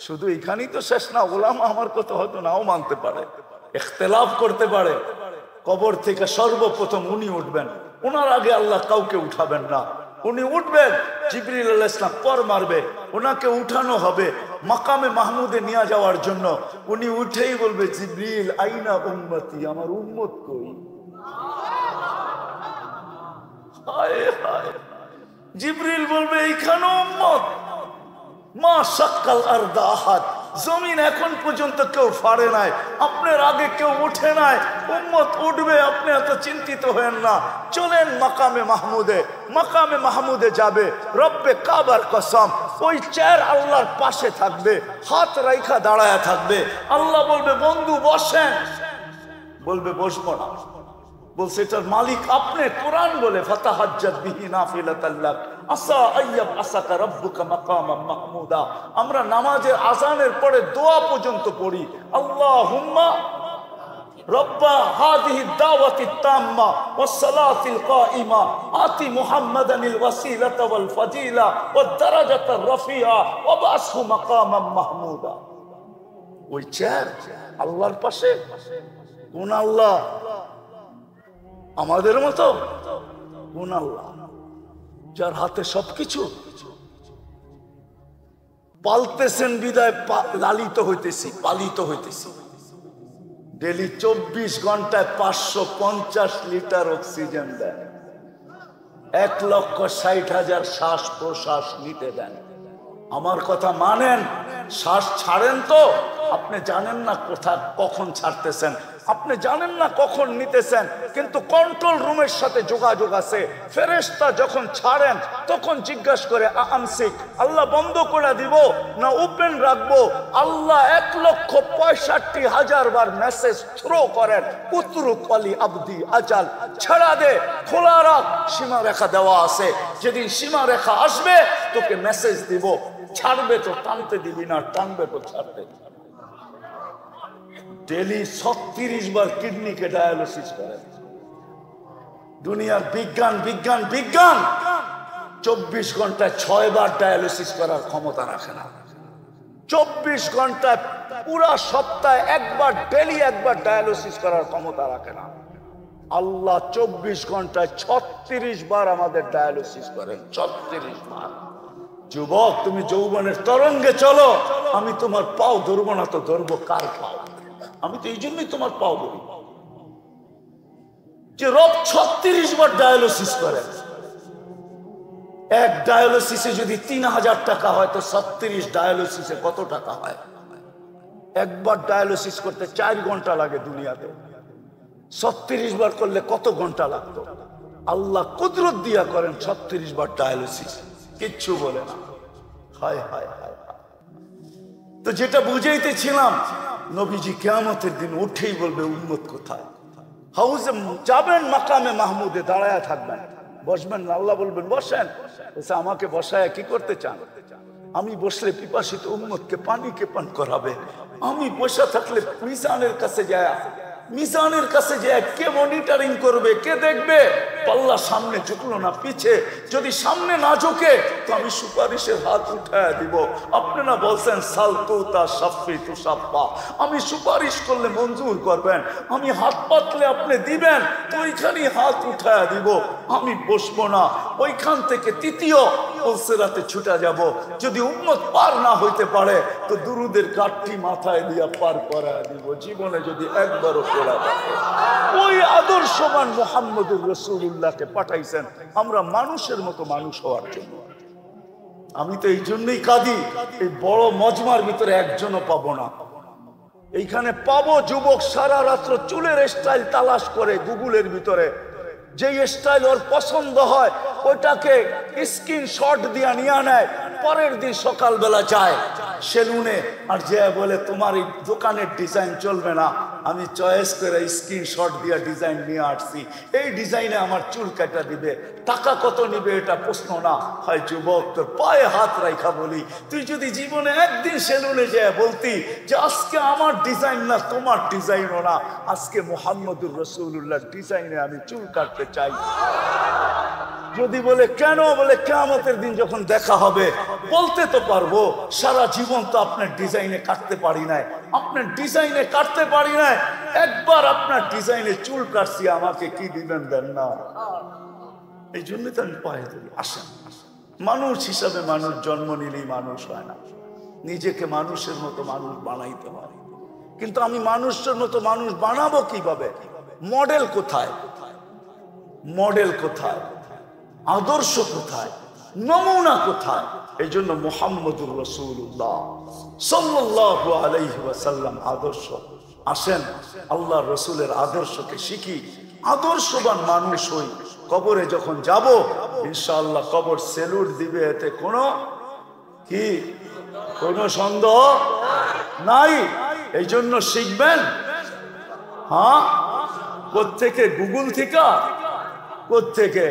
শুধু এখানেই তো শেষ না, ওলামা আমার কথা হয়তো নাও মানতে পারে, ইখতিলাফ করতে পারে। কবর থেকে সর্বপ্রথম উনি উঠবেন, ওনার আগে আল্লাহ কাউকে উঠাবেন না। উনি উঠবেন, জিবরিল আলাইহিস সালাম পর মারবে, ওনাকে উঠানো হবে মাকামে মাহমুদে নিয়ে যাওয়ার জন্য। উনি উঠেই বলবে, জিবরিল আইনা উম্মতি, আমার উম্মত কই? হায় হায়, জিবরিল বলবে এইখানে উম্মত। মা শাক্কাল আরদা আহাদ, জমিন এখন পর্যন্ত কেউ ফাড়ে নাই, আপনার আগে কেউ উঠে নাই, উম্মত উঠবে, আপনি এত চিন্তিত হয়েন না। চলেন মাকামে মাহমুদে, মাকামে মাহমুদে যাবে, রব্বে কাবার কসম, ওই চেয়ার আল্লাহর পাশে থাকবে, হাত রাইখা দাঁড়ায় থাকবে। আল্লাহ বলবে, বন্ধু বসেন। বলবে বসবো না। বলছে এটার মালিক আপনি। কোরআন বলে, ফাতাহাজ্জাত বিহি নাফিলাতাল লাক আসা আইয়াব আসাকা রাব্বুকা মাকামাম মাহমুদা। আমরা নামাজের আযানের পরে দোয়া পর্যন্ত পড়ি, আল্লাহুম্মা রব্বা হাদিহি দাওয়াতি তাম্মা ওয়াস সালাতিল কাইমা আতি মুহাম্মাদানিল ওয়াসিলাতা ওয়াল ফাজিলা ওয়াদ দারাজাতার রাফিআ ওয়া বাসহু মাকামাম মাহমুদা। ওই চেয়ার আল্লাহর পাশে। কোন আল্লাহ? আমাদের মতো? কোন আল্লাহ? যার হাতে সবকিছু। পালতেছেন বিদায় লালিত হইতেছি, পালিত হইতেছি। ডেলি 24 ঘন্টায় 550 লিটার অক্সিজেন দেন, 1,60,000 শ্বাস প্রশ্বাস নিতে দেন। আমার কথা মানেন, শ্বাস ছাড়েন তো? আপনি জানেন না কোথা কখন ছাড়তেছেন, আপনি জানেন না কখন নিতেছেন, কিন্তু কন্ট্রোল রুমের সাথে যোগাযোগ আছে। ফেরেশতা যখন ছাড়েন তখন জিজ্ঞাসা করে আমসিক, আল্লাহ বন্ধ করে দিব না ওপেন রাখবো? আল্লাহ 1,65,000 বার মেসেজ থ্রো করেন, উতরুক আলী আবদি আজাল, ছাড়া দে, খোলা রাখ, সীমা রেখা দেওয়া আছে, যেদিন সীমা রেখা আসবে তোকে মেসেজ দিব। ছাড়বে তো টানতে দিবি না, টানবে তো ছাড়তে। ডেলি 36 বার কিডনিকে ডায়ালিসিস করে। দুনিয়ার বিজ্ঞান বিজ্ঞান বিজ্ঞান 24 ঘন্টায় 6 বার ডায়ালিসিস করার ক্ষমতা রাখে না। 24 ঘন্টায় পুরা সপ্তাহে একবার, ডেলি একবার ডায়ালিসিস করার ক্ষমতা রাখে না। আল্লাহ 24 ঘন্টায় 36 বার আমাদের ডায়ালিসিস করেন, 36 বার। যুবক, তুমি যৌবনের তরঙ্গে চলো, আমি তোমার পাও ধরবো না তো ধরবো কার পাও? আমি তো এই জন্যই তোমার পাও ধরি যে রব 36 বার ডায়ালিসিস করে। এক ডায়ালিসিসে যদি 3000 টাকা হয়, তো 36 ডায়ালিসিসে কত টাকা হয়? একবার ডায়ালিসিস করতে 4 ঘন্টা লাগে দুনিয়াতে, 36 বার করলে কত ঘন্টা লাগতো? আল্লাহ কুদরত দিয়া করেন 36 বার ডায়ালিসিস, কিচ্ছু বলে না। হায় হায় হায়। তো যেটা বুঝাইতেছিলাম, নবীজি কিয়ামতের দিন উঠেই বলবে উম্মত কোথায়? হাউজে যাবেন, মাকামে মাহমুদে দাঁড়ায় থাকবেন, বসবেন না। আল্লাহ বলবেন বসেন। আমাকে বসায় কি করতে চান? আমি বসলে পিপাসিত উম্মতকে পানিকে পান করাবে, আমি বসে থাকলে মিজানের কাছে যায় মিজানের কাছে যে কে মনিটরিং করবে, কে দেখবে? পাল্লা সামনে ঝুঁকলো না পিছে, যদি সামনে না ঝুঁকে তো আমি সুপারিশের হাত উঠায় দিব। আপনারা বলছেন সালতুতা সাফি তুসাফা, আমি সুপারিশ করলে মঞ্জুর করবেন, আমি হাত পাতলে আপনি দিবেন, তো ওইখানেই হাত উঠায় দিব, আমি বসবো না। ওইখান থেকে তৃতীয় পুলসিরাতে ছুটে যাব। যদি উম্মত পার না হইতে পারে তো দুরুদের কাঠটি মাথায় দিয়া পার করায় দিব, জীবনে যদি একবারও পড়া থাকে। ওই আদর্শবান মুহাম্মদুর রাসূলুল্লাহকে পাঠাইছেন আমরা মানুষের মতো মানুষ হওয়ার জন্য। আমি তো এই জন্যই কাঁদি, এই বড় মজমার ভিতরে একজনও পাবো না। এইখানে পাবো যুবক সারা রাত্র চুলের স্টাইল তালাশ করে গুগলের ভিতরে, যে স্টাইল ওর পছন্দ হয় ওইটাকে স্ক্রিনশট দিয়া নিয়ে নেয়, পরের দিন সকালবেলা যায় সেলুনে আর যে বলে তোমার এই দোকানের ডিজাইন চলবে না, আমি চয়েস করে স্ক্রিনশট দিয়া ডিজাইন নিয়ে আসছি, এই ডিজাইনে আমার চুল কাটা দিবে, টাকা কত নিবে এটা প্রশ্ন না। হয় যুবক তোর পায়ে হাত রাখা বলি, তুই যদি জীবনে একদিন সেলুনে যায় বলতি যে আজকে আমার ডিজাইন না তোমার ডিজাইনও না, আজকে মুহাম্মদুর রাসূলুল্লাহর ডিজাইনে আমি চুল কাটতে চাই। যদি বলে কেন, বলে কিয়ামতের দিন যখন দেখা হবে বলতে তো পারবো সারা জীবন তো আপনার ডিজাইনে কাটতে পারি নাই, আপনার ডিজাইনে কাটতে পারি নাই, একবার আপনার ডিজাইনে চুল কাটছি, আমাকে কি দিবেন দেন না। এই জন্য তো আমি পায়ে ধরি। আসেন, মানুষ হিসাবে মানুষ জন্ম নিলেই মানুষ হয় না, নিজেকে মানুষের মতো মানুষ বানাইতে হয়। কিন্তু আমি মানুষের মতো মানুষ বানাবো কিভাবে? মডেল কোথায়? মডেল কোথায়? আদর্শ কোথায়? নমুনা কোথায়? এই জন্য মুহাম্মদুর রাসূলুল্লাহ সাল্লাল্লাহু আলাইহি ওয়াসাল্লাম আদর্শ। আসেন আল্লাহর রাসূলের আদর্শকে শিখি, আদর্শবান মানুষ হই। কবরে যখন যাব ইনশাআল্লাহ কবর সেলুট দিবে, এতে কোনো সন্দেহ নাই। এই জন্য শিখবেন। হ্যাঁ, কোত্থেকে? গুগল থেকে? কোত্থেকে?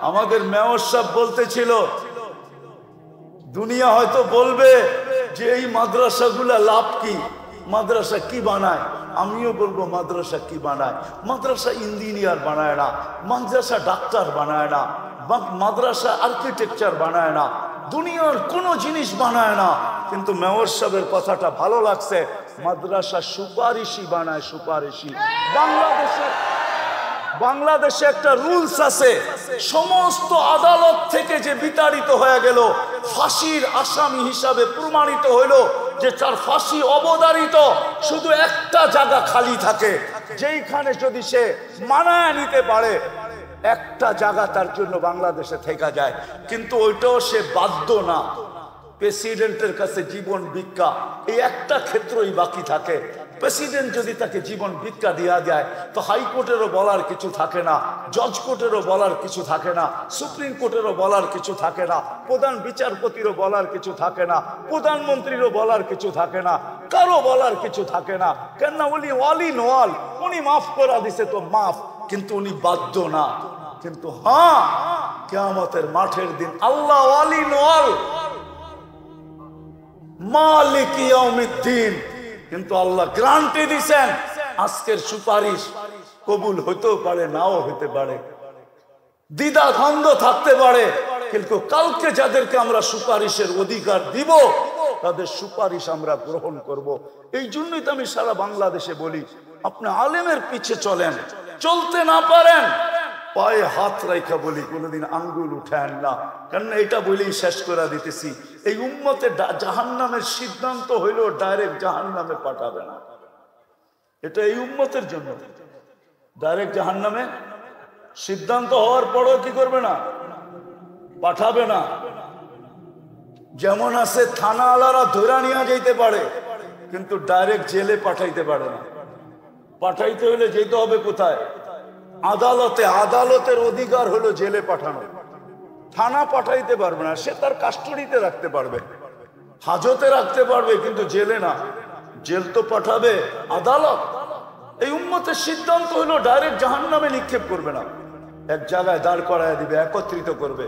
আমাদের মেয়র সাহেব বলতেছিল দুনিয়া হয়তো বলবে যে এই মাদ্রাসাগুলা লাভ কি, মাদ্রাসা কি বানায়? আমিও বলবো মাদ্রাসা কি বানায়? মাদ্রাসা ইঞ্জিনিয়ার বানায় না, মাদ্রাসা ডাক্তার বানায় না, মাদ্রাসা আর্কিটেকচার বানায় না, দুনিয়ার কোনো জিনিস বানায় না। কিন্তু মেয়র সাহেবের কথাটা ভালো লাগছে, মাদ্রাসা সুপারিশি বানায়, সুপারিশি। বাংলাদেশে একটা রুলস আছে, সমস্ত আদালত থেকে যে বিতাড়িত হয়ে গেল, ফাঁসির আসামি হিসাবে প্রমাণিত হইল যে তার ফাঁসি অবধারিত, শুধু একটা জায়গা খালি থাকে, যেইখানে যদি সে মানায় নিতে পারে একটা জায়গা তার জন্য বাংলাদেশে থেকে যায়। কিন্তু ওইটাও সে বাধ্য না, প্রেসিডেন্টের কাছে জীবন ভিক্ষা, এই একটা ক্ষেত্রই বাকি থাকে। প্রেসিডেন্ট যদি তাকে জীবন ভিক্ষা দেওয়া যায় তো হাইকোর্টেরও বলার কিছু থাকে না, জজ কোর্টেরও বলার কিছু থাকে না, সুপ্রিম কোর্টেরও বলার কিছু থাকে না, প্রধান বিচারপতিরও বলার কিছু থাকে না, প্রধানমন্ত্রীরও বলার কিছু থাকে না, কারো বলার কিছু থাকে না। কেননা উনি অল ইন অল, উনি মাফ করা দিছে তো মাফ, কিন্তু উনি বাধ্য না। কিন্তু হ্যাঁ, কিয়ামতের মাঠের দিন আল্লাহ অল ইন অল, মালিক ইয়াউমিদ্দিন, কিন্তু আল্লাহ গ্যারান্টি দিয়েছেন আজকের সুপারিশ কবুল হতেও পারে, নাও হতে পারে, দ্বিধা দ্বন্দ্ব থাকতে পারে, কিন্তু কালকে যাদেরকে আমরা সুপারিশের অধিকার দিব তাদের সুপারিশ আমরা গ্রহণ করব। এই জন্যই তো আমি সারা বাংলাদেশে বলি, আপনি আলেমের পিছে চলেন, চলতে না পারেন পায়ে হাত রাখা বলি, কোনোদিন আঙ্গুল উঠায় না। কেননা এটা বলেই শেষ করে দিতেছি, এই উম্মতে জাহান্নামের সিদ্ধান্ত হইল ডাইরেক্ট জাহান্নামে পাঠাবে না। এটা এই উম্মতের জন্য ডাইরেক্ট জাহান্নামে সিদ্ধান্ত হওয়ার পরেও কি করবে না? পাঠাবে না। যেমন আছে থানা আলারা ধরে নিয়ে যাইতে পারে, কিন্তু ডাইরেক্ট জেলে পাঠাইতে পারে না। পাঠাইতে হলে যেতে হবে কোথায়? আদালতে। আদালতের অধিকার হলো জেলে পাঠানো, থানা পাঠাইতে পারবে না। সে তার কাস্টডিতে রাখতে পারবে, হাজতে রাখতে পারবে, কিন্তু জেলে না। জেল তো পাঠাবে আদালত। এই উম্মতের সিদ্ধান্ত হলো ডাইরেক্ট জাহান্নামে নিক্ষেপ করবে না, এক জায়গায় দাঁড় করায় দিবে, একত্রিত করবে।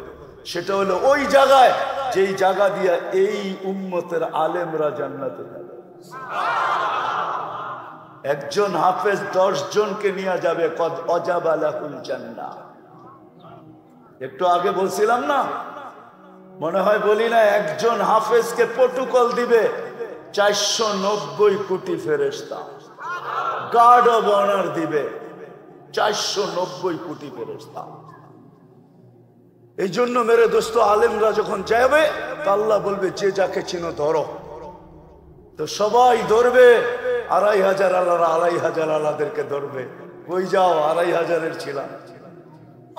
সেটা হলো ওই জায়গায় যেই জায়গা দিয়ে এই উম্মতের আলেমরা জান্নাতে যাবে। একজন হাফেজ 10 জনকে নিয়ে যাবে, কদ অজাবা লাহুল জান্নাহ। একটু আগে বলছিলাম না, মনে হয় বলি না, একজন হাফেজকে প্রটোকল দিবে 490 কোটি ফেরেশতা, গার্ড অব অনার দিবে 490 কোটি ফেরেশতা। এই জন্য মেরে দোস্ত, আলেমরা যখন যাবে তা আল্লাহ বলবে যে যাকে চিনো ধরো। তো সবাই ধরবে, 2500 আল্লাহরা 2500 আল্লাহদেরকে ধরবে। কই যাও, 2500-এর ছিলাম।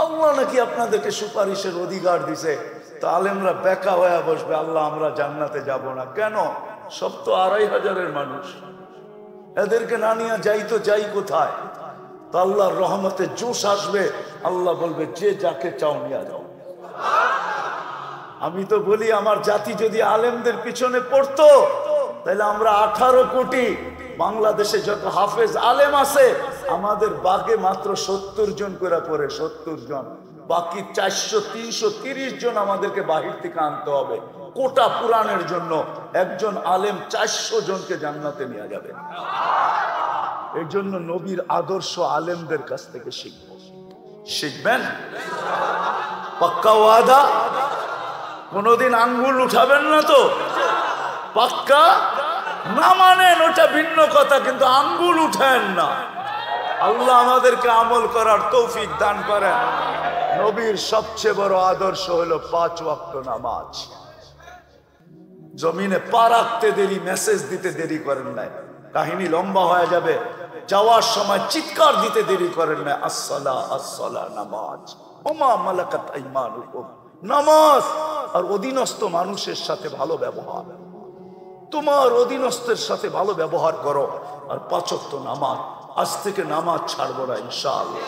আল্লাহ নাকি আপনাদেরকে সুপারিশের অধিকার দিছে। তো আলেমরা বেকা হয়ে বসবে, আল্লাহ আমরা জান্নাতে যাব না কেন? সব তো 2500-এর মানুষ, এদেরকে না নিয়ে যাই তো যাই কোথায়? তো আল্লাহর রহমতে জোশ আসবে, আল্লাহ বলবে যে যাকে চাও নিয়ে যাও। আমি তো বলি, আমার জাতি যদি আলেমদের পিছনে পড়তো, তাহলে আমরা 18 কোটি, বাংলাদেশে যত হাফেজ আলেম আছে, আমাদের বাগে মাত্র 70 জন করে পড়ে, 70 জন। বাকি 400-330 জন আমাদেরকে বাহির থেকে আনতে হবে কোটা পুরাণের জন্য। একজন আলেম 400 জনকে জান্নাতে নিয়ে যাবে। এর জন্য নবীর আদর্শ আলেমদের কাছ থেকে শিখব। শিখবেন? পাক্কা ওয়াদা? কোনদিন আঙ্গুল উঠাবেন না তো? পাক্কা? না মানেন ওটা ভিন্ন কথা, কিন্তু আঙ্গুল উঠেন না। আল্লাহ আমাদেরকে আমল করার তৌফিক দান করেন। নবীর সবচেয়ে বড় আদর্শ হলো 5 ওয়াক্ত নামাজ। জমিনে পা রাখতে দেরি, মেসেজ দিতে দেরি করেন নাই। কাহিনী লম্বা হয়ে যাবে। যাওয়ার সময় চিৎকার দিতে দেরি করেন না, আসসালা আসসালা, নামাজ। ওমা মালাকাত আইমানুকুম, নামাজ। আর অধীনস্থ মানুষের সাথে ভালো ব্যবহার, তোমার অধীনস্থের সাথে ভালো ব্যবহার করো। আর 5 ওয়াক্ত নামাজ। আজ থেকে নামাজ ছাড়বো না ইনশাআল্লাহ।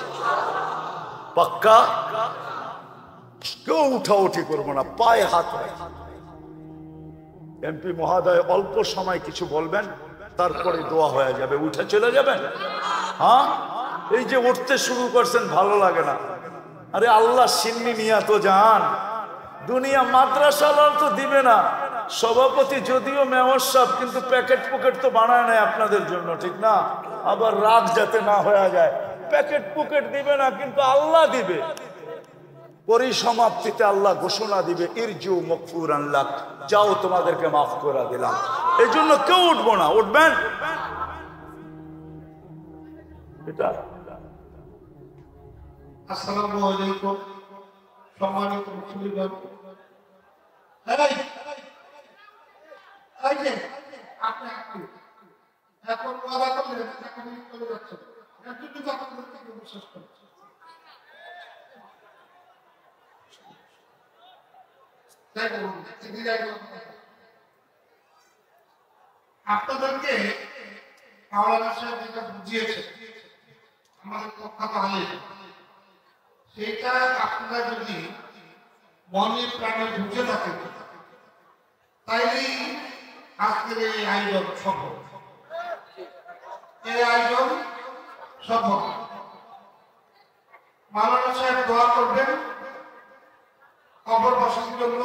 পাক্কা? কেউ উঠাউঠি করবো না, পায়ে হাত রাখি। এমপি মহোদয় অল্প সময় কিছু বলবেন, তারপরে দোয়া হয়ে যাবে, উঠে চলে যাবেন। হ্যাঁ, এই যে উঠতে শুরু করছেন ভালো লাগে না। আরে আল্লাহ সিন্নি নিয়া তো যান। দুনিয়া মাদ্রাসালার তো দিবে না। সভাপতি যদিও মেয়র সাহেব, কিন্তু প্যাকেট পকেট তো বানায় নাই আপনাদের জন্য, ঠিক না? আবার রাগ যাতে না হয়ে যায়, প্যাকেট পকেট দিবে না, কিন্তু আল্লাহ দিবে। পরিসমাপ্তিতে আল্লাহ ঘোষণা দিবে, ইরজু মাগফুরান লাক, যাও তোমাদেরকে মাফ করে দিলাম। এই জন্য কেউ উঠবো না। উঠবেন? এটা আসসালামু আলাইকুম সম্মানিত মুসলিমগণ। এই যে আপনি এখন ওয়াদা করলেন, এখন চলে যাচ্ছেন, এতটুকু আপনাদের থেকে বিশ্বাস করছি। আপনাদেরকে মাওলানা সাহেব যেটা বুঝিয়েছে আমাদের প্রখ্যাত আলেম, সেটা আপনারা যদি মনে প্রাণে বুঝে থাকেন, তাইলেই আজকের এই আয়োজন সম্ভব। এই আয়োজন সম্ভব। মাওলানা সাহেব দোয়া করবেন কবর বসার জন্য,